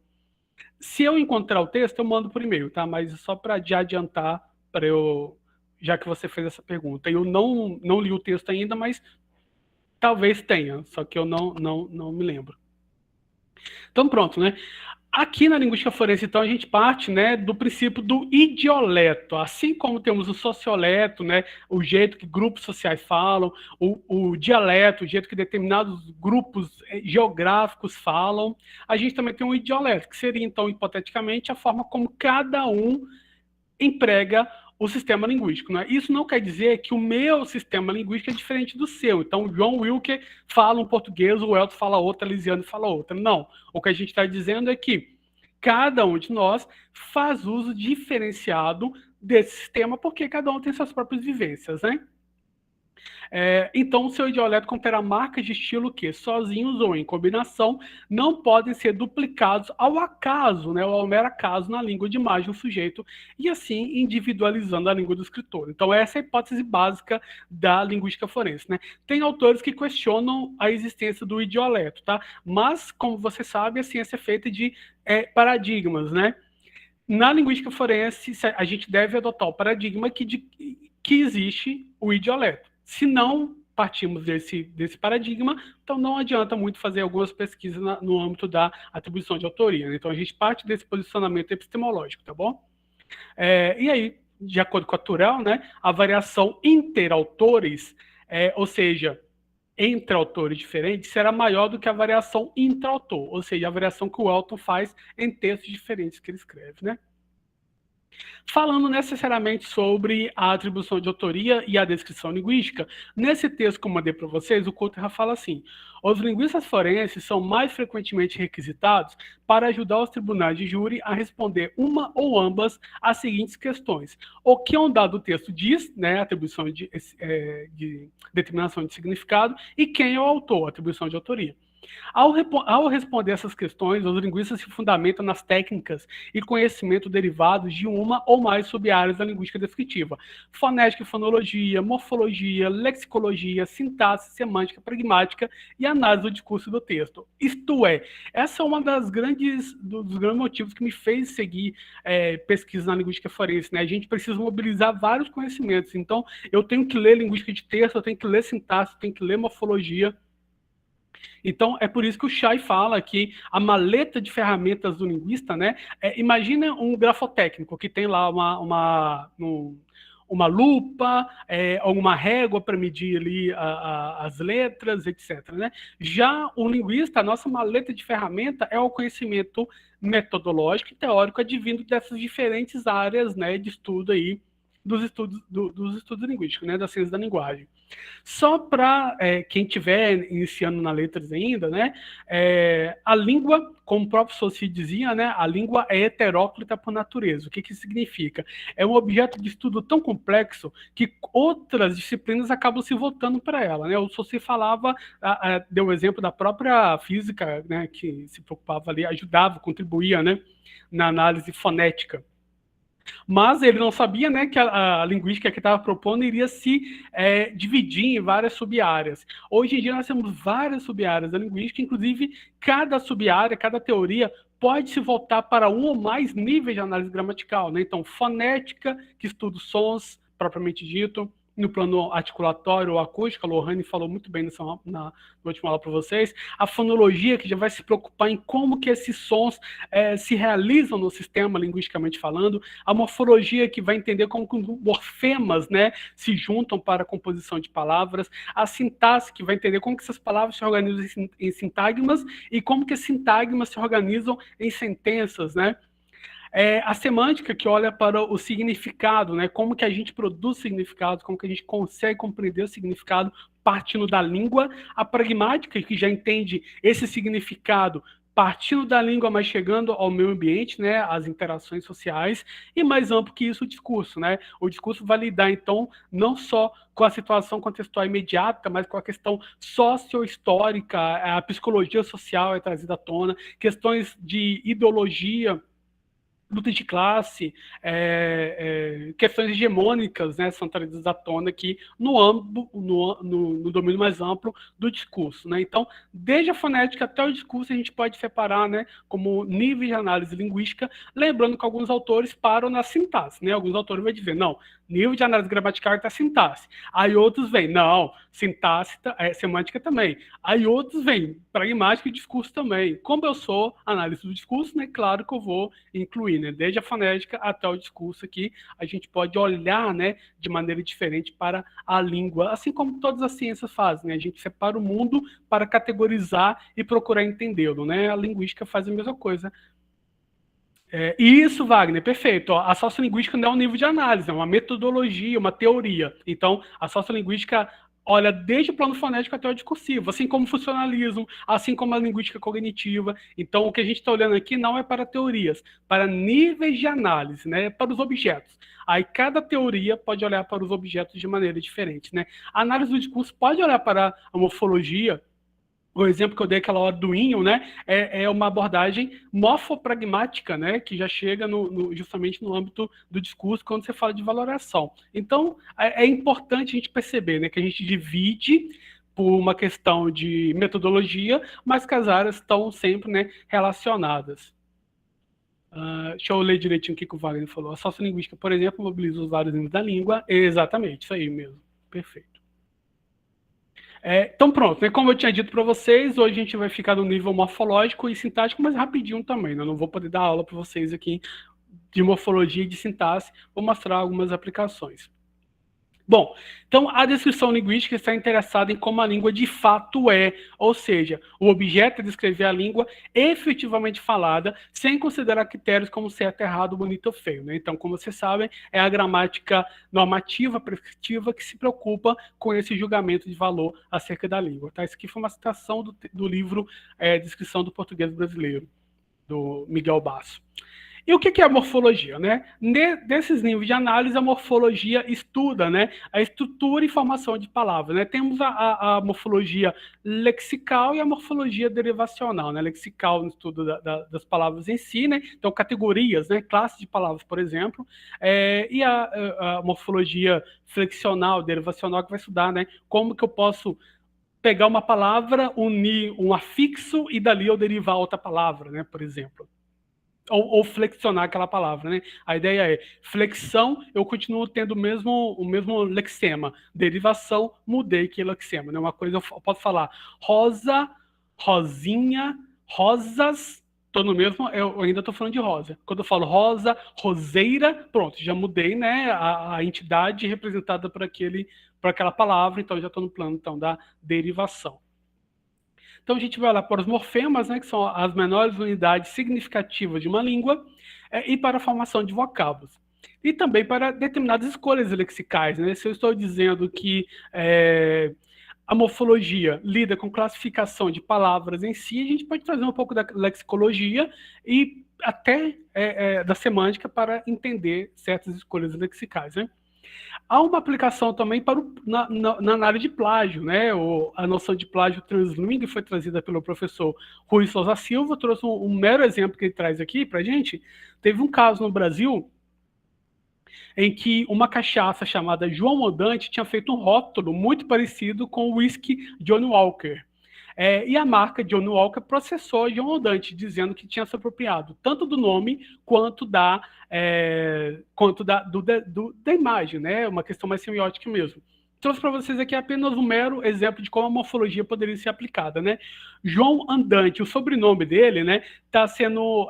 Se eu encontrar o texto, eu mando por e-mail, tá? Mas só para adiantar, para eu, já que você fez essa pergunta. Eu não li o texto ainda, mas talvez tenha, só que eu não me lembro. Então pronto, né? Aqui na linguística forense, então, a gente parte, né, do princípio do idioleto. Assim como temos o socioleto, né, o jeito que grupos sociais falam, o dialeto, o jeito que determinados grupos geográficos falam, a gente também tem um idioleto, que seria, então, hipoteticamente, a forma como cada um emprega o sistema linguístico, né? Isso não quer dizer que o meu sistema linguístico é diferente do seu. Então, o João Wilker fala um português, o Elton fala outra, a Lisiane fala outra. Não. O que a gente está dizendo é que cada um de nós faz uso diferenciado desse sistema, porque cada um tem suas próprias vivências, né? Então, o seu idioleto conterá marcas de estilo que, sozinhos ou em combinação, não podem ser duplicados ao acaso, né, ou ao mero acaso na língua de imagem do sujeito, e assim individualizando a língua do escritor. Então, essa é a hipótese básica da linguística forense, né? Tem autores que questionam a existência do idioleto, tá? Mas, como você sabe, a ciência é feita de paradigmas, né? Na linguística forense, a gente deve adotar o paradigma que existe o idioleto. Se não partimos desse paradigma, então não adianta muito fazer algumas pesquisas no âmbito da atribuição de autoria, né? Então a gente parte desse posicionamento epistemológico, tá bom? E aí, de acordo com a Turel, né, a variação interautores, ou seja, entre autores diferentes, será maior do que a variação intraautor, ou seja, a variação que o Elton faz em textos diferentes que ele escreve, né? Falando necessariamente sobre a atribuição de autoria e a descrição linguística, nesse texto que eu mandei para vocês, o Coulter fala assim: os linguistas forenses são mais frequentemente requisitados para ajudar os tribunais de júri a responder uma ou ambas as seguintes questões: o que um dado texto diz, né, atribuição de determinação de significado, e quem é o autor, atribuição de autoria. Ao responder essas questões, os linguistas se fundamentam nas técnicas e conhecimento derivados de uma ou mais sub-áreas da linguística descritiva: fonética e fonologia, morfologia, lexicologia, sintaxe, semântica, pragmática e análise do discurso do texto. Isto é, essa é uma dos grandes motivos que me fez seguir pesquisa na linguística forense, né? A gente precisa mobilizar vários conhecimentos. Então, eu tenho que ler linguística de texto, eu tenho que ler sintaxe, eu tenho que ler morfologia. Então, é por isso que o Chay fala que a maleta de ferramentas do linguista, né? Imagina um grafotécnico que tem lá uma lupa, uma régua para medir ali as letras, etc. Né? Já o linguista, a nossa maleta de ferramenta é o conhecimento metodológico e teórico advindo dessas diferentes áreas, né, de estudo aí, dos estudos linguísticos, né, da ciência da linguagem. Só para quem estiver iniciando na letras ainda, né? A língua, como o próprio Saussure dizia, né? A língua é heteróclita por natureza. O que isso significa? É um objeto de estudo tão complexo que outras disciplinas acabam se voltando para ela, né? O Saussure falava, deu o exemplo da própria física, né? Que se preocupava ali, ajudava, contribuía, né? Na análise fonética. Mas ele não sabia, né, que a linguística que estava propondo iria se dividir em várias sub-áreas. Hoje em dia nós temos várias sub-áreas da linguística, inclusive cada sub-área, cada teoria pode se voltar para um ou mais níveis de análise gramatical, né? Então, fonética, que estuda os sons propriamente dito, no plano articulatório ou acústico, a Lohane falou muito bem na última aula para vocês. A fonologia, que já vai se preocupar em como que esses sons se realizam no sistema, linguisticamente falando. A morfologia, que vai entender como que morfemas, né, se juntam para a composição de palavras. A sintaxe, que vai entender como que essas palavras se organizam em sintagmas e como que as sintagmas se organizam em sentenças, né? A semântica, que olha para o significado, né? Como que a gente produz significado, como que a gente consegue compreender o significado partindo da língua. A pragmática, que já entende esse significado partindo da língua, mas chegando ao meio ambiente, né? As interações sociais. E mais amplo que isso, o discurso, né? O discurso vai lidar, então, não só com a situação contextual imediata, mas com a questão socio-histórica, a psicologia social é trazida à tona, questões de ideologia, lutas de classe, questões hegemônicas, né, são trazidas à tona aqui no domínio mais amplo do discurso. Né? Então, desde a fonética até o discurso, a gente pode separar, né, como níveis de análise linguística, lembrando que alguns autores param na sintaxe. Né? Alguns autores vão dizer, não, nível de análise gramatical está sintaxe. Aí outros vêm, não, sintaxe, semântica também. Aí outros vêm, pragmática e discurso também. Como eu sou análise do discurso, né, claro que eu vou incluir, né, desde a fonética até o discurso aqui, a gente pode olhar, né, de maneira diferente para a língua, assim como todas as ciências fazem, né, a gente separa o mundo para categorizar e procurar entendê-lo, né, a linguística faz a mesma coisa. Isso, Wagner, perfeito. Ó, a sociolinguística não é um nível de análise, é uma metodologia, uma teoria. Então, a sociolinguística olha desde o plano fonético até o discursivo, assim como o funcionalismo, assim como a linguística cognitiva. Então, o que a gente está olhando aqui não é para teorias, para níveis de análise, né, para os objetos. Aí, cada teoria pode olhar para os objetos de maneira diferente. Né? A análise do discurso pode olhar para a morfologia. O exemplo que eu dei aquela hora do Inho, né, é uma abordagem morfopragmática, né, que já chega justamente no âmbito do discurso quando você fala de valoração. Então, é importante a gente perceber, né, que a gente divide por uma questão de metodologia, mas que as áreas estão sempre, né, relacionadas. Deixa eu ler direitinho o que o Wagner falou. A sociolinguística, por exemplo, mobiliza os vários níveis da língua. Exatamente, isso aí mesmo. Perfeito. Então pronto, né? Como eu tinha dito para vocês, hoje a gente vai ficar no nível morfológico e sintático, mas rapidinho também, né? Eu não vou poder dar aula para vocês aqui de morfologia e de sintaxe, vou mostrar algumas aplicações. Bom, então a descrição linguística está interessada em como a língua de fato é, ou seja, o objeto é descrever a língua efetivamente falada, sem considerar critérios como certo, errado, bonito ou feio. Né? Então, como vocês sabem, é a gramática normativa, prescritiva, que se preocupa com esse julgamento de valor acerca da língua. Tá? Isso aqui foi uma citação do livro Descrição do Português Brasileiro, do Miguel Basso. E o que é a morfologia? Né? Desses níveis de análise, a morfologia estuda, né, a estrutura e formação de palavras. Né? Temos a morfologia lexical e a morfologia derivacional. Né? Lexical no estudo das palavras em si, né? Então categorias, né, classes de palavras, por exemplo, e a morfologia flexional, derivacional, que vai estudar, né, como que eu posso pegar uma palavra, unir um afixo e dali eu derivar outra palavra, né, por exemplo. Ou flexionar aquela palavra, né? A ideia é flexão, eu continuo tendo o mesmo lexema. Derivação, mudei que lexema. Né? Uma coisa eu posso falar rosa, rosinha, rosas, tô no mesmo, eu ainda estou falando de rosa. Quando eu falo rosa, roseira, pronto, já mudei, né? A entidade representada por aquela palavra, então já estou no plano então, da derivação. Então a gente vai lá para os morfemas, né, que são as menores unidades significativas de uma língua, e para a formação de vocábulos. E também para determinadas escolhas lexicais. Né? Se eu estou dizendo que a morfologia lida com classificação de palavras em si, a gente pode trazer um pouco da lexicologia e até da semântica para entender certas escolhas lexicais. Né? Há uma aplicação também na análise de plágio, né? A noção de plágio translingue foi trazida pelo professor Rui Souza Silva, trouxe um mero exemplo que ele traz aqui para a gente. Teve um caso no Brasil em que uma cachaça chamada João Andante tinha feito um rótulo muito parecido com o whisky Johnny Walker. E a marca Johnny Walker processou João Andante, dizendo que tinha se apropriado tanto do nome quanto da imagem, né? Uma questão mais semiótica mesmo. Trouxe para vocês aqui apenas um mero exemplo de como a morfologia poderia ser aplicada, né? João Andante, o sobrenome dele, né? Tá sendo,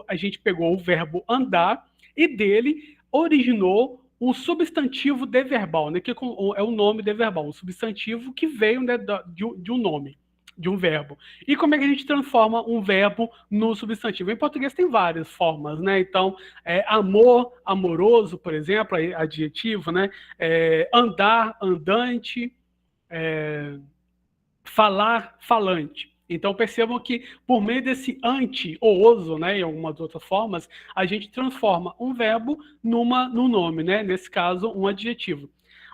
a gente pegou o verbo andar e dele originou um substantivo deverbal, né, que é o nome deverbal, um substantivo que veio, né, de um nome, de um verbo. E como é que a gente transforma um verbo no substantivo? Em português tem várias formas, né? Então, amor, amoroso, por exemplo, adjetivo, né? Andar, andante, falar, falante. Então percebam que por meio desse ante ou oso, né, em algumas outras formas, a gente transforma um verbo num nome, né? Nesse caso, um adjetivo.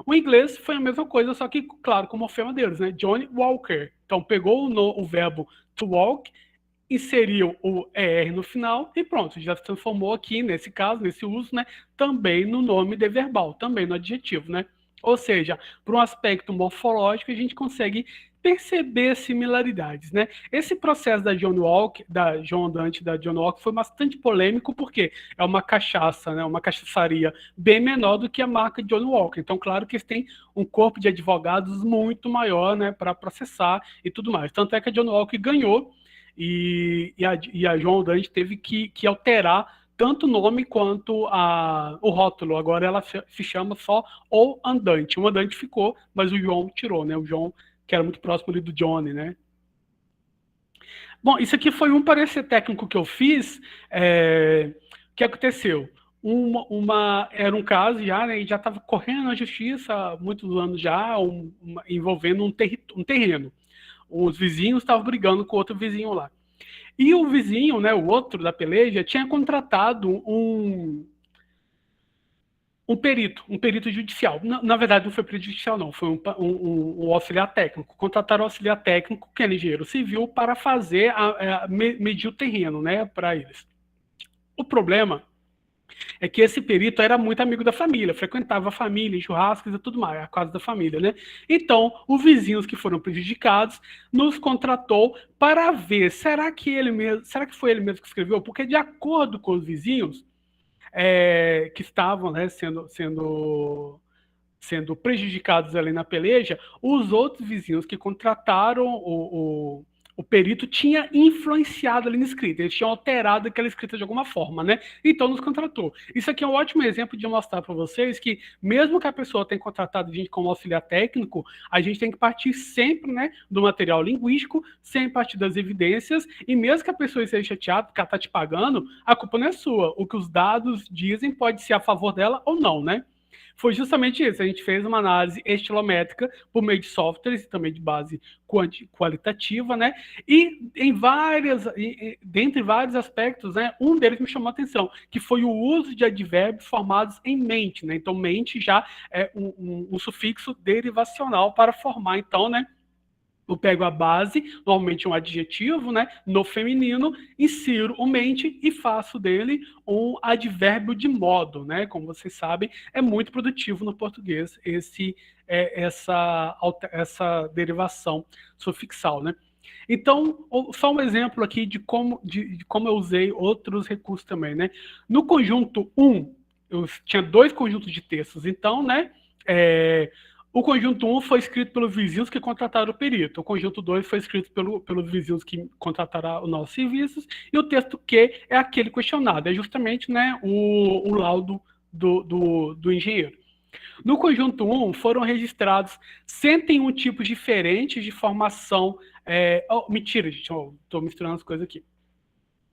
O inglês foi a mesma coisa, só que, claro, com o morfema deles, né? Johnny Walker. Então pegou o verbo to walk, inseriu o ER no final e pronto, já se transformou aqui, nesse caso, nesse uso, né? Também no nome de verbal, também no adjetivo, né? Ou seja, por um aspecto morfológico, a gente consegue perceber similaridades, né? Esse processo da Joan Andante, da Joan Walker, foi bastante polêmico, porque é uma cachaça, né? Uma cachaçaria bem menor do que a marca Joan Walker. Então, claro que eles têm um corpo de advogados muito maior, né? Para processar e tudo mais. Tanto é que a Joan Walker ganhou e a Joan Andante teve que alterar tanto o nome quanto o rótulo. Agora ela se chama só O Andante. O Andante ficou, mas o João tirou, né? O João, que era muito próximo ali do Johnny, né? Bom, isso aqui foi um parecer técnico que eu fiz. O que aconteceu? Era um caso já, né? E já estava correndo na justiça há muitos anos já, envolvendo um terreno. Os vizinhos estavam brigando com outro vizinho lá. E o vizinho, né, o outro da peleja, tinha contratado um perito judicial. Na verdade, não foi perito judicial, não. Foi um auxiliar técnico. Contrataram um auxiliar técnico, que era engenheiro civil, para fazer, medir o terreno, né, para eles. O problema É que esse perito era muito amigo da família, frequentava a família, em churrascos e tudo mais, a casa da família, né? Então, os vizinhos que foram prejudicados nos contratou para ver, será que foi ele mesmo que escreveu? Porque de acordo com os vizinhos que estavam, né, sendo prejudicados ali na peleja, os outros vizinhos que contrataram o perito tinha influenciado ali na escrita, eles tinham alterado aquela escrita de alguma forma, né? Então nos contratou. Isso aqui é um ótimo exemplo de mostrar para vocês que, mesmo que a pessoa tenha contratado gente como auxiliar técnico, a gente tem que partir sempre, né, do material linguístico, sem partir das evidências, e mesmo que a pessoa esteja chateada porque ela está te pagando, a culpa não é sua. O que os dados dizem pode ser a favor dela ou não, né? Foi justamente isso. A gente fez uma análise estilométrica por meio de softwares e também de base qualitativa, né? E dentre vários aspectos, né? Um deles me chamou a atenção, que foi o uso de advérbios formados em mente, né? Então, mente já é um sufixo derivacional para formar, então, né? Eu pego a base, normalmente um adjetivo, né, no feminino, insiro o mente e faço dele um advérbio de modo, né? Como vocês sabem, é muito produtivo no português essa derivação sufixal, né? Então, só um exemplo aqui de como eu usei outros recursos também, né? No conjunto 1, eu tinha dois conjuntos de textos, então, né? O conjunto 1 foi escrito pelos vizinhos que contrataram o perito. O conjunto 2 foi escrito pelos vizinhos que contrataram os nossos serviços. E o texto Q é aquele questionado. É justamente, né, o laudo do engenheiro. No conjunto 1 foram registrados 101 tipos diferentes de formação. Mentira, gente, estou misturando as coisas aqui.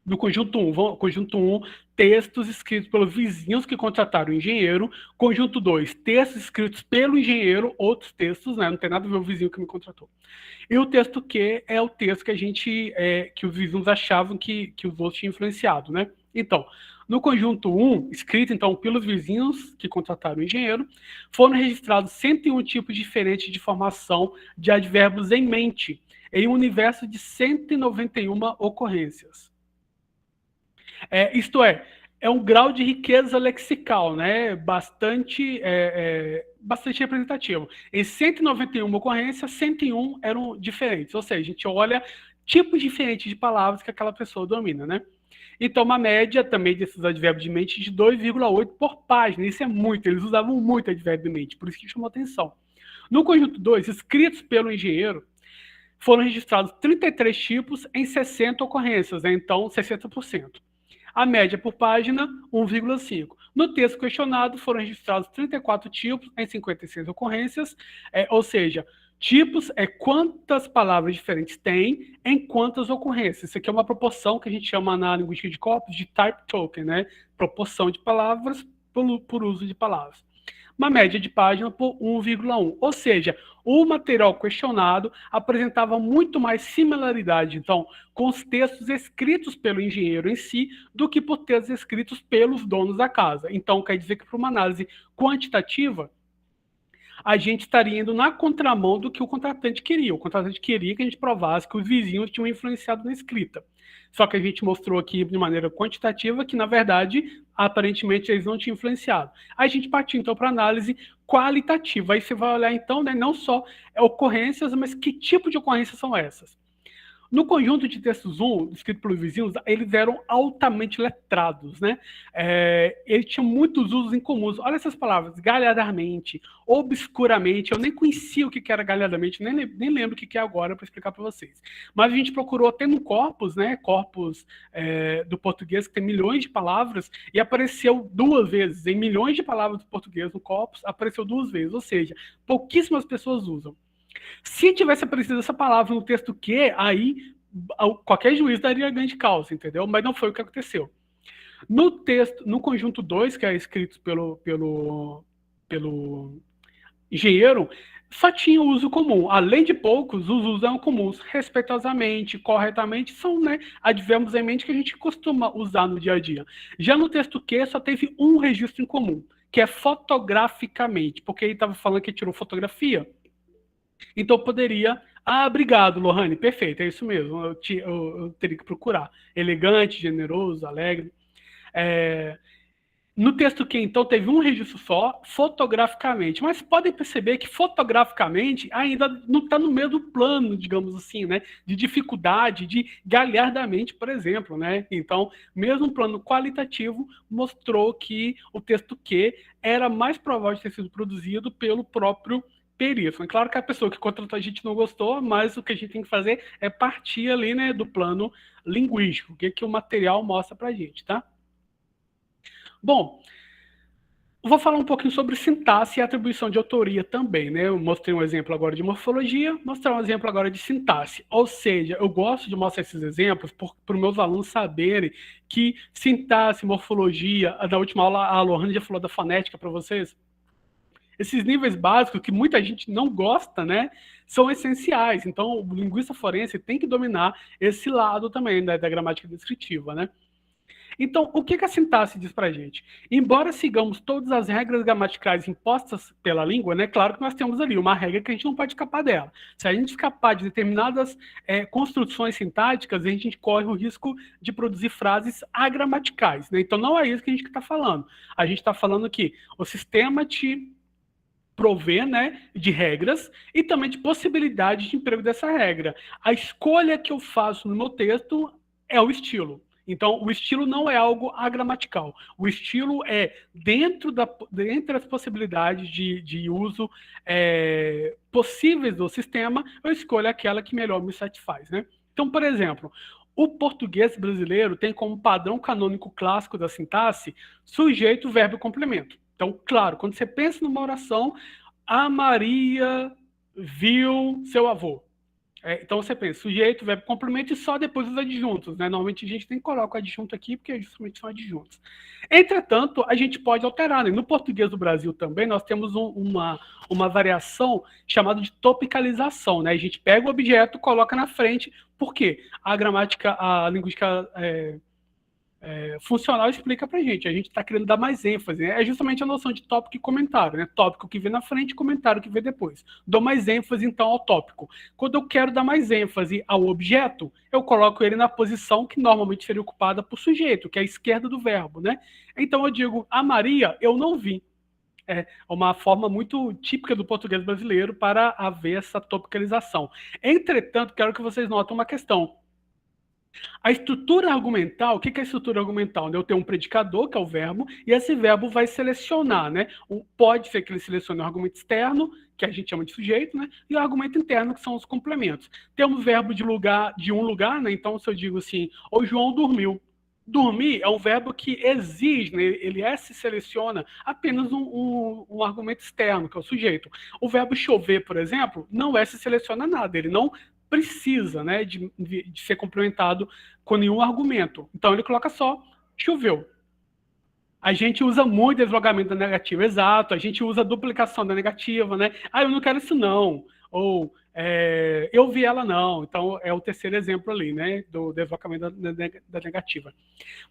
No conjunto 1, textos escritos pelos vizinhos que contrataram o engenheiro. Conjunto 2, textos escritos pelo engenheiro, outros textos, né? Não tem nada a ver com o vizinho que me contratou. E o texto Q é o texto que os vizinhos achavam que os outros tinham influenciado, né? Então, no conjunto 1, escrito então pelos vizinhos que contrataram o engenheiro, foram registrados 101 tipos diferentes de formação de advérbios em mente, em um universo de 191 ocorrências. Isto é um grau de riqueza lexical, né? Bastante representativo. Em 191 ocorrências, 101 eram diferentes, ou seja, a gente olha tipos diferentes de palavras que aquela pessoa domina, né? Então, uma média também desses advérbios de mente de 2,8 por página. Isso é muito, eles usavam muito advérbio de mente, por isso que chamou atenção. No conjunto 2, escritos pelo engenheiro, foram registrados 33 tipos em 60 ocorrências, né? Então 60%. A média por página, 1,5. No texto questionado, foram registrados 34 tipos em 56 ocorrências, ou seja, tipos é quantas palavras diferentes tem em quantas ocorrências. Isso aqui é uma proporção que a gente chama na linguística de corpos de type token, né? Proporção de palavras por uso de palavras. Uma média de página por 1,1. Ou seja, o material questionado apresentava muito mais similaridade, então, com os textos escritos pelo engenheiro em si, do que por textos escritos pelos donos da casa. Então, quer dizer que, para uma análise quantitativa, a gente estaria indo na contramão do que o contratante queria. O contratante queria que a gente provasse que os vizinhos tinham influenciado na escrita. Só que a gente mostrou aqui de maneira quantitativa que, na verdade, aparentemente eles não tinham influenciado. Aí a gente partiu, então, para análise qualitativa. Aí você vai olhar, então, né, não só ocorrências, mas que tipo de ocorrências são essas. No conjunto de textos 1, escrito pelos vizinhos, eles eram altamente letrados, né? Eles tinham muitos usos incomuns. Olha essas palavras, galhardamente, obscuramente. Eu nem conhecia o que era galhardamente, nem lembro o que é agora para explicar para vocês. Mas a gente procurou até no corpus, né? Corpus do português, que tem milhões de palavras, e apareceu 2 vezes. Em milhões de palavras do português no corpus, apareceu 2 vezes. Ou seja, pouquíssimas pessoas usam. Se tivesse aparecido essa palavra no texto que, aí qualquer juiz daria grande causa, entendeu? Mas não foi o que aconteceu. No texto, no conjunto 2, que é escrito pelo engenheiro, só tinha uso comum. Além de poucos, os usos eram comuns. Respeitosamente, corretamente, são, né, advérbios em mente que a gente costuma usar no dia a dia. Já no texto Q, só teve um registro em comum, que é fotograficamente, porque ele estava falando que tirou fotografia. Então poderia. Ah, obrigado, Lohane. Perfeito, é isso mesmo. Eu teria que procurar. Elegante, generoso, alegre. No texto que, então, teve um registro só, fotograficamente. Mas podem perceber que, fotograficamente, ainda não está no mesmo plano, digamos assim, né? De dificuldade, de galhardamente, por exemplo, né? Então, mesmo um plano qualitativo mostrou que o texto Q era mais provável de ter sido produzido pelo próprio perito. É claro que a pessoa que contratou a gente não gostou, mas o que a gente tem que fazer é partir ali, né, do plano linguístico, o que o material mostra para a gente, tá? Bom, vou falar um pouquinho sobre sintaxe e atribuição de autoria também, né? Eu mostrei um exemplo agora de morfologia, mostrar um exemplo agora de sintaxe. Ou seja, eu gosto de mostrar esses exemplos para os meus alunos saberem que sintaxe, morfologia, na última aula a Lohane já falou da fonética para vocês. Esses níveis básicos que muita gente não gosta, né? São essenciais. Então, o linguista forense tem que dominar esse lado também da gramática descritiva, né? Então, o que a sintaxe diz para a gente? Embora sigamos todas as regras gramaticais impostas pela língua, né, claro que nós temos ali uma regra que a gente não pode escapar dela. Se a gente escapar de determinadas construções sintáticas, a gente corre o risco de produzir frases agramaticais. Né? Então, não é isso que a gente está falando. A gente está falando que o sistema te provê, né, de regras e também de possibilidades de emprego dessa regra. A escolha que eu faço no meu texto é o estilo. Então, o estilo não é algo agramatical. O estilo é dentro as possibilidades de uso possíveis do sistema, eu escolho aquela que melhor me satisfaz, né? Então, por exemplo, o português brasileiro tem como padrão canônico clássico da sintaxe sujeito, verbo e complemento. Então, claro, quando você pensa numa oração, a Maria viu seu avô. Então você pensa, sujeito, verbo, complemento e só depois os adjuntos, né? Normalmente a gente nem coloca o adjunto aqui porque justamente são adjuntos. Entretanto, a gente pode alterar, né? No português do Brasil também nós temos uma variação chamada de topicalização, né? A gente pega o objeto, coloca na frente, por quê? A gramática, a linguística funcional explica pra gente. A gente está querendo dar mais ênfase. Né? É justamente a noção de tópico e comentário. Né? Tópico que vem na frente, comentário que vem depois. Dou mais ênfase, então, ao tópico. Quando eu quero dar mais ênfase ao objeto, eu coloco ele na posição que normalmente seria ocupada por sujeito, que é a esquerda do verbo. Né? Então eu digo, a Maria eu não vi. É uma forma muito típica do português brasileiro para haver essa topicalização. Entretanto, quero que vocês notem uma questão. A estrutura argumental, o que é a estrutura argumental? Eu tenho um predicador, que é o verbo, e esse verbo vai selecionar, né? Pode ser que ele selecione o argumento externo, que a gente chama de sujeito, né? E o argumento interno, que são os complementos. Temos verbo de um lugar, né? Então, se eu digo assim, o João dormiu. Dormir é um verbo que exige, né? Ele se seleciona apenas um argumento externo, que é o sujeito. O verbo chover, por exemplo, não se seleciona nada, ele não precisa, né, de ser complementado com nenhum argumento. Então ele coloca só choveu. A gente usa muito deslocamento da negativa, exato. A gente usa duplicação da negativa, né? Ah, eu não quero isso não. Ou eu vi ela não. Então é o terceiro exemplo ali, né? Do deslocamento da negativa.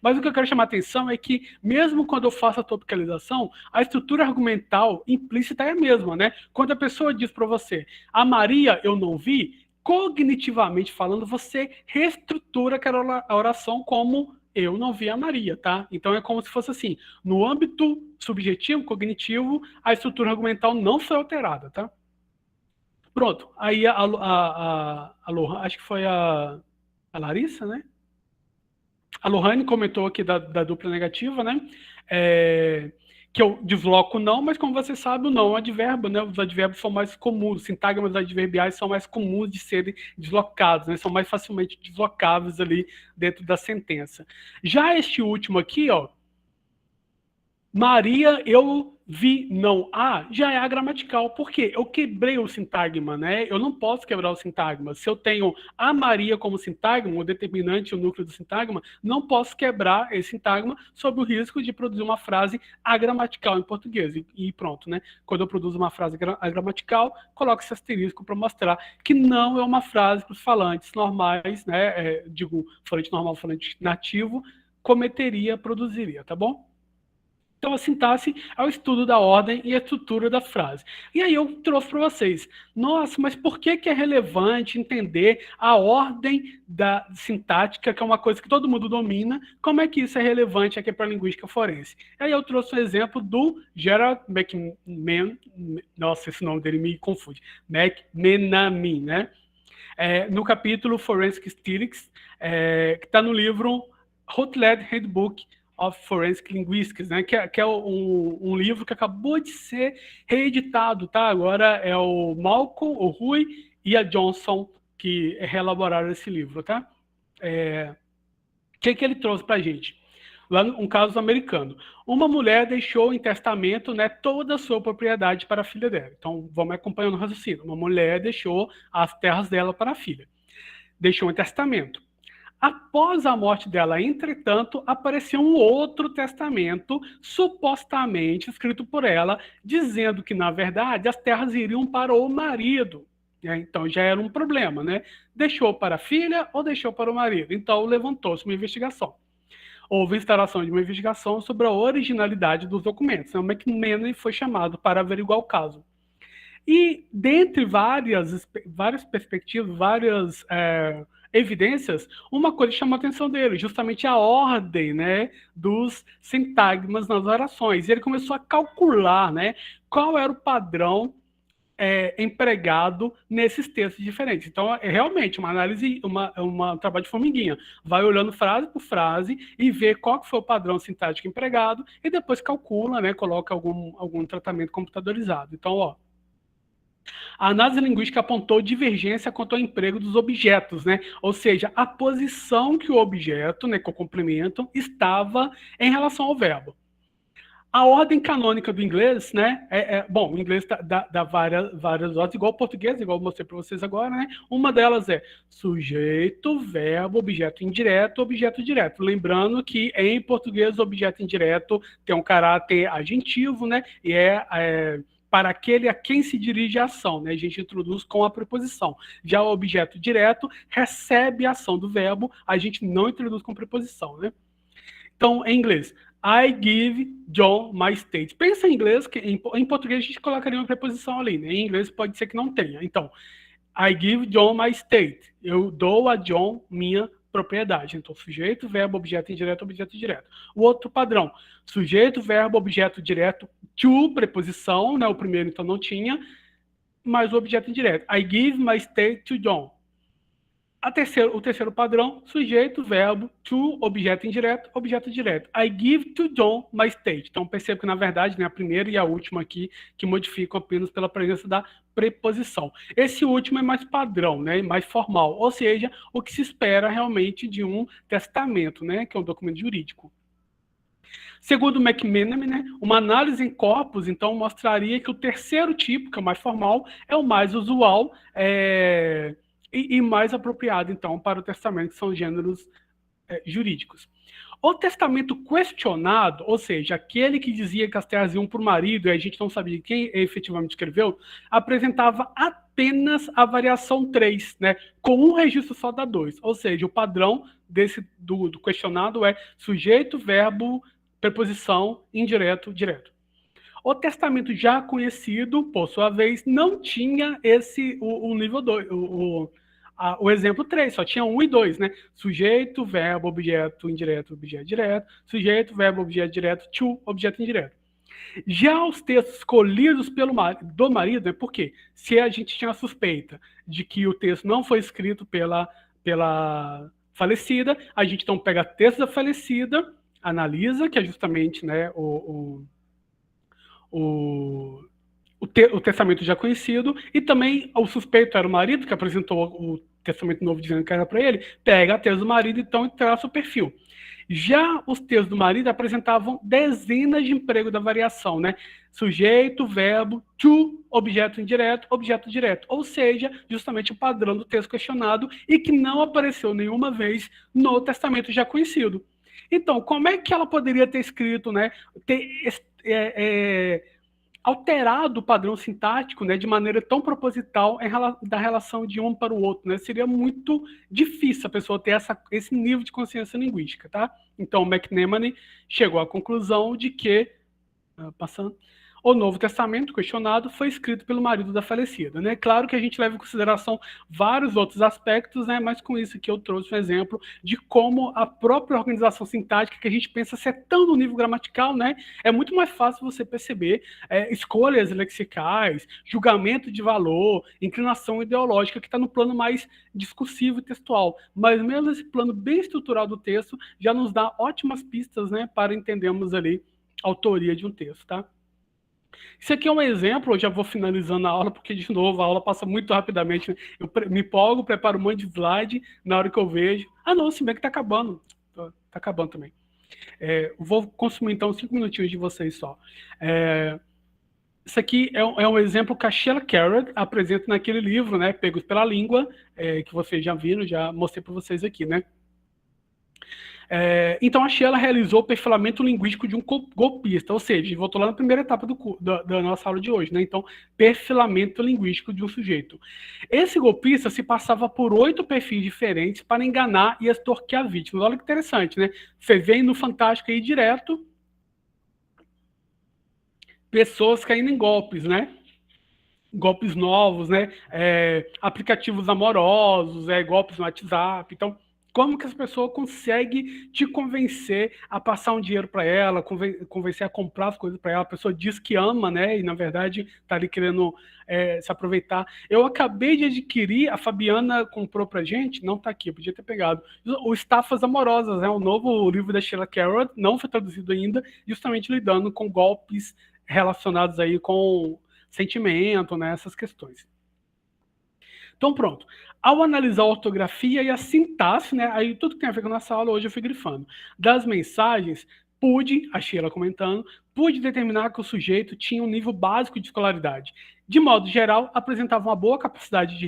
Mas o que eu quero chamar a atenção é que, mesmo quando eu faço a topicalização, a estrutura argumental implícita é a mesma, né? Quando a pessoa diz para você, a Maria eu não vi, cognitivamente falando, você reestrutura aquela oração como eu não vi a Maria, tá? Então é como se fosse assim, no âmbito subjetivo, cognitivo, a estrutura argumental não foi alterada, tá? Pronto, aí acho que foi a Larissa, né? A Lohane comentou aqui da dupla negativa, né? Que eu desloco não, mas como você sabe, o não é advérbio, né? Os advérbios são mais comuns, os sintagmas adverbiais são mais comuns de serem deslocados, né? São mais facilmente deslocáveis ali dentro da sentença. Já este último aqui, ó, Maria, eu vi não há, já é a gramatical. Por quê? Eu quebrei o sintagma, né? Eu não posso quebrar o sintagma. Se eu tenho a Maria como sintagma, o determinante, o núcleo do sintagma, não posso quebrar esse sintagma sob o risco de produzir uma frase agramatical em português. E pronto, né? Quando eu produzo uma frase agramatical, coloco esse asterisco para mostrar que não é uma frase que os falantes normais, né? Digo, falante normal, falante nativo, produziria, tá bom? Então, a sintaxe é o estudo da ordem e a estrutura da frase. E aí eu trouxe para vocês, nossa, mas por que é relevante entender a ordem da sintática, que é uma coisa que todo mundo domina, como é que isso é relevante aqui para a linguística forense? E aí eu trouxe um exemplo do Gerard McMahon, nossa, esse nome dele me confunde, McMenamy, né? No capítulo Forensic Statistics, que está no livro Routledge Handbook of Forensic Linguistics, né, que é um livro que acabou de ser reeditado, tá? Agora é o Malcolm, o Rui e a Johnson que reelaboraram esse livro, tá? O que ele trouxe para a gente? Lá um caso americano. Uma mulher deixou em testamento, né, toda a sua propriedade para a filha dela. Então, vamos acompanhando o raciocínio. Uma mulher deixou as terras dela para a filha. Deixou em testamento. Após a morte dela, entretanto, apareceu um outro testamento, supostamente escrito por ela, dizendo que, na verdade, as terras iriam para o marido. Então já era um problema, né? Deixou para a filha ou deixou para o marido? Então levantou-se uma investigação. Houve instalação de uma investigação sobre a originalidade dos documentos. O McMahon foi chamado para averiguar o caso. E, dentre várias perspectivas, várias evidências, uma coisa chamou a atenção dele, justamente a ordem, né, dos sintagmas nas orações. E ele começou a calcular, né, qual era o padrão empregado nesses textos diferentes. Então, é realmente uma análise, um trabalho de formiguinha. Vai olhando frase por frase e vê qual que foi o padrão sintático empregado e depois calcula, né, coloca algum tratamento computadorizado. Então, ó, a análise linguística apontou divergência quanto ao emprego dos objetos, né? Ou seja, a posição que o objeto, né, que o complemento, estava em relação ao verbo. A ordem canônica do inglês, né? Bom, o inglês dá várias ordens, igual o português, igual eu mostrei para vocês agora, né? Uma delas é sujeito, verbo, objeto indireto, objeto direto. Lembrando que em português o objeto indireto tem um caráter adjetivo, né? E para aquele a quem se dirige a ação, né? A gente introduz com a preposição. Já o objeto direto recebe a ação do verbo, a gente não introduz com preposição, né? Então, em inglês, I give John my state. Pensa em inglês, que em português a gente colocaria uma preposição ali, né? Em inglês pode ser que não tenha. Então, I give John my state. Eu dou a John minha propriedade. Então, sujeito, verbo, objeto indireto, objeto direto. O outro padrão, sujeito, verbo, objeto direto, to, preposição, né? O primeiro, então, não tinha, mas o objeto indireto. I give my state to John. O terceiro padrão, sujeito, verbo, to, objeto indireto, objeto direto. I give to John my state. Então, percebo que, na verdade, né, a primeira e a última aqui, que modificam apenas pela presença da preposição. Esse último é mais padrão, né, mais formal, ou seja, o que se espera realmente de um testamento, né, que é um documento jurídico. Segundo McMenamy, né, uma análise em corpus, então, mostraria que o terceiro tipo, que é o mais formal, é o mais usual, e mais apropriado, então, para o testamento, que são gêneros jurídicos. O testamento questionado, ou seja, aquele que dizia que as terras iam para o marido e a gente não sabia quem efetivamente escreveu, apresentava apenas a variação 3, né, com um registro só da 2. Ou seja, o padrão do questionado é sujeito, verbo, preposição, indireto, direto. O testamento já conhecido, por sua vez, não tinha o nível 2, o exemplo 3, só tinha 1 e 2, né? Sujeito, verbo, objeto indireto, objeto direto, sujeito, verbo, objeto direto, to, objeto indireto. Já os textos escolhidos do marido, né? Por quê? Se a gente tinha a suspeita de que o texto não foi escrito pela falecida, a gente então pega texto da falecida, analisa, que é justamente, né, o testamento já conhecido, e também o suspeito era o marido, que apresentou o testamento novo dizendo que era para ele, pega a tese do marido então e traça o perfil. Já os textos do marido apresentavam dezenas de emprego da variação, né? Sujeito, verbo, to, objeto indireto, objeto direto. Ou seja, justamente o padrão do texto questionado e que não apareceu nenhuma vez no testamento já conhecido. Então, como é que ela poderia ter escrito, né? Alterado o padrão sintático, né, de maneira tão proposital da relação de um para o outro, né? Seria muito difícil a pessoa ter esse nível de consciência linguística, tá? Então, McMenamy chegou à conclusão de que passando. O Novo Testamento, questionado, foi escrito pelo marido da falecida, né? Claro que a gente leva em consideração vários outros aspectos, né? Mas com isso aqui eu trouxe um exemplo de como a própria organização sintática, que a gente pensa ser tão no nível gramatical, né? É muito mais fácil você perceber escolhas lexicais, julgamento de valor, inclinação ideológica, que está no plano mais discursivo e textual. Mas mesmo esse plano bem estrutural do texto já nos dá ótimas pistas, né? Para entendermos ali a autoria de um texto, tá? Isso aqui é um exemplo, eu já vou finalizando a aula, porque, de novo, a aula passa muito rapidamente. Né? Eu me empolgo, preparo um monte de slide, na hora que eu vejo... Ah, não, se bem que está acabando. Está acabando também. Vou consumir, então, 5 minutinhos de vocês só. Isso aqui é um exemplo que a Sheila Carrot apresenta naquele livro, né, Pegos pela Língua, que vocês já viram, já mostrei para vocês aqui, né? Então, a Sheila realizou o perfilamento linguístico de um golpista, ou seja, voltou lá na primeira etapa da nossa aula de hoje, né? Então, perfilamento linguístico de um sujeito. Esse golpista se passava por 8 perfis diferentes para enganar e extorquir a vítima. Olha que interessante, né? Você vê no Fantástico aí direto pessoas caindo em golpes, né? Golpes novos, né? Aplicativos amorosos, golpes no WhatsApp. Então, como que essa pessoa consegue te convencer a passar um dinheiro para ela, convencer a comprar as coisas para ela? A pessoa diz que ama, né? E na verdade está ali querendo se aproveitar. Eu acabei de adquirir, a Fabiana comprou para gente, não está aqui, eu podia ter pegado, o Estafas Amorosas, um novo livro da Sheila Carrot, não foi traduzido ainda, justamente lidando com golpes relacionados aí com sentimento, né? Essas questões. Então, pronto. Ao analisar a ortografia e a sintaxe, né, aí tudo que tem a ver com a nossa aula, hoje eu fui grifando, das mensagens, a Sheila comentando, pude determinar que o sujeito tinha um nível básico de escolaridade. De modo geral, apresentava uma boa capacidade de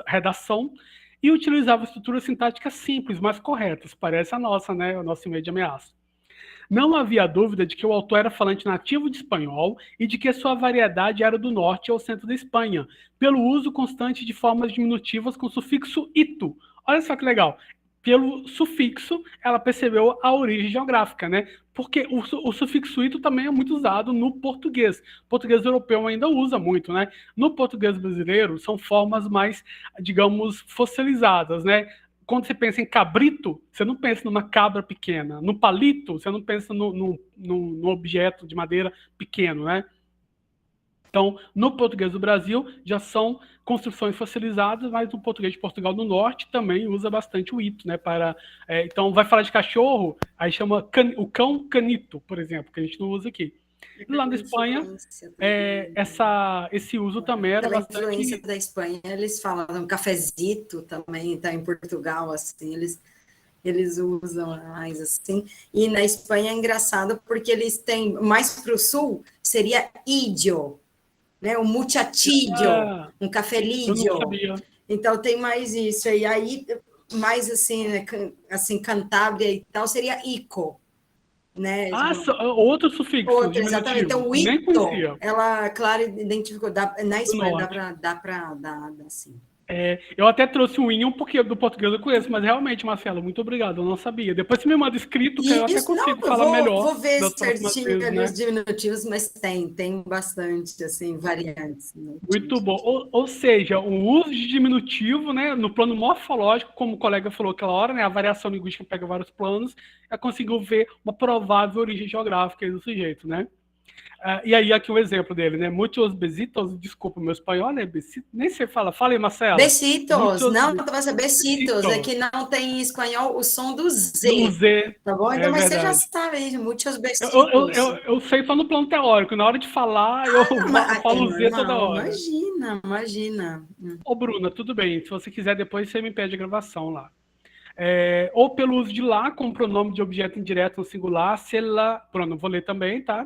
redação e utilizava estruturas sintáticas simples, mas corretas. Parece a nossa, né, o nosso meio de ameaça. Não havia dúvida de que o autor era falante nativo de espanhol e de que sua variedade era do norte ou centro da Espanha, pelo uso constante de formas diminutivas com sufixo ito. Olha só que legal. Pelo sufixo, ela percebeu a origem geográfica, né? Porque o sufixo ito também é muito usado no português. O português europeu ainda usa muito, né? No português brasileiro, são formas mais, digamos, fossilizadas, né? Quando você pensa em cabrito, você não pensa numa cabra pequena. No palito, você não pensa num objeto de madeira pequeno, né? Então, no português do Brasil, já são construções fossilizadas, mas no português de Portugal do Norte também usa bastante o ito, né? Então, vai falar de cachorro, aí chama o cão canito, por exemplo, que a gente não usa aqui. E lá na Espanha, esse uso também era pela bastante... influência da Espanha, eles falam um cafezito também, está em Portugal, assim, eles usam mais assim. E na Espanha é engraçado porque eles têm, mais para o sul, seria idio, né? Um muchachillo, um cafelillo. Eu não sabia. Então tem mais isso. E aí, mais assim, né, assim, Cantábria e tal, seria ico. Né? Outro sufixo. Outro, exatamente. Então, o ito, ela, claro, identificou. Na Espanha dá para dar assim. Eu até trouxe o Inho, porque do português eu conheço, mas realmente, Marcelo, muito obrigado, eu não sabia. Depois você me manda escrito, que eu até consigo falar melhor. Vou ver certinho ali os diminutivos, mas tem bastante, assim, variantes. Muito bom. Ou seja, o uso de diminutivo, né, no plano morfológico, como o colega falou aquela hora, né, a variação linguística pega vários planos, conseguiu ver uma provável origem geográfica do sujeito, né? E aí, aqui o exemplo dele, né? Muitos besitos, desculpa, meu espanhol é besitos, nem sei falar. Fala aí, Marcela. Besitos, não, vai ser besitos, é que não tem em espanhol o som do Z. Do Z. Tá bom? Então, mas você já sabe, muitos besitos. Eu sei só no plano teórico, na hora de falar, eu falo Z toda hora. Imagina. Ô, Bruna, tudo bem, se você quiser, depois você me pede a gravação lá. Ou pelo uso de lá, com pronome de objeto indireto no singular, se lá, pronto, vou ler também, tá?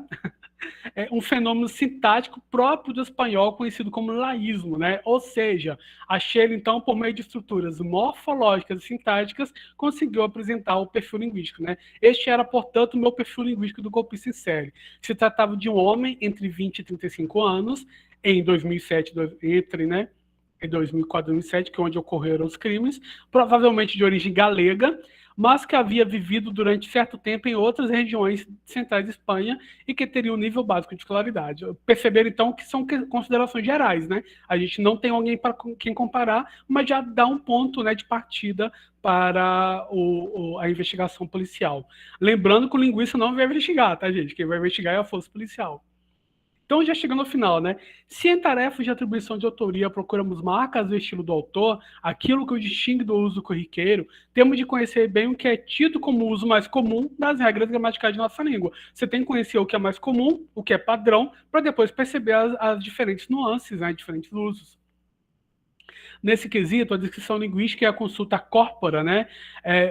Um fenômeno sintático próprio do espanhol, conhecido como laísmo, né? Ou seja, a Sheila, então, por meio de estruturas morfológicas e sintáticas, conseguiu apresentar o perfil linguístico, né? Este era, portanto, o meu perfil linguístico do golpista em série. Se tratava de um homem entre 20 e 35 anos, em 2007, em 2004 e 2007, que é onde ocorreram os crimes, provavelmente de origem galega, mas que havia vivido durante certo tempo em outras regiões centrais de Espanha e que teria um nível básico de escolaridade. Perceberam, então, que são considerações gerais, né? A gente não tem alguém para quem comparar, mas já dá um ponto, né, de partida para a investigação policial. Lembrando que o linguista não vai investigar, tá, gente? Quem vai investigar é a força policial. Então, já chegando ao final, né? Se em tarefas de atribuição de autoria procuramos marcas do estilo do autor, aquilo que o distingue do uso corriqueiro, temos de conhecer bem o que é tido como o uso mais comum das regras gramaticais de nossa língua. Você tem que conhecer o que é mais comum, o que é padrão, para depois perceber as diferentes nuances, né? Diferentes usos. Nesse quesito, a descrição linguística e a consulta corpora, né,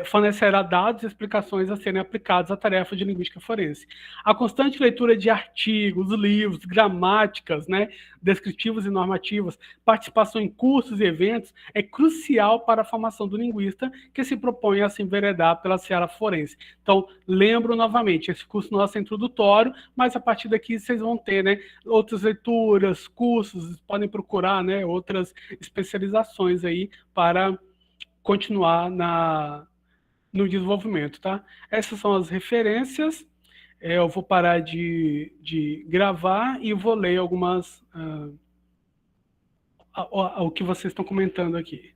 fornecerá dados e explicações a serem aplicados à tarefa de linguística forense. A constante leitura de artigos, livros, gramáticas, né, descritivas e normativas, participação em cursos e eventos é crucial para a formação do linguista que se propõe a se enveredar pela seara forense. Então, lembro novamente, esse curso nosso é introdutório, mas a partir daqui vocês vão ter, né, outras leituras, cursos, podem procurar, né, outras especializações aí para continuar no desenvolvimento, tá? Essas são as referências. Eu vou parar de gravar e vou ler algumas o que vocês estão comentando aqui.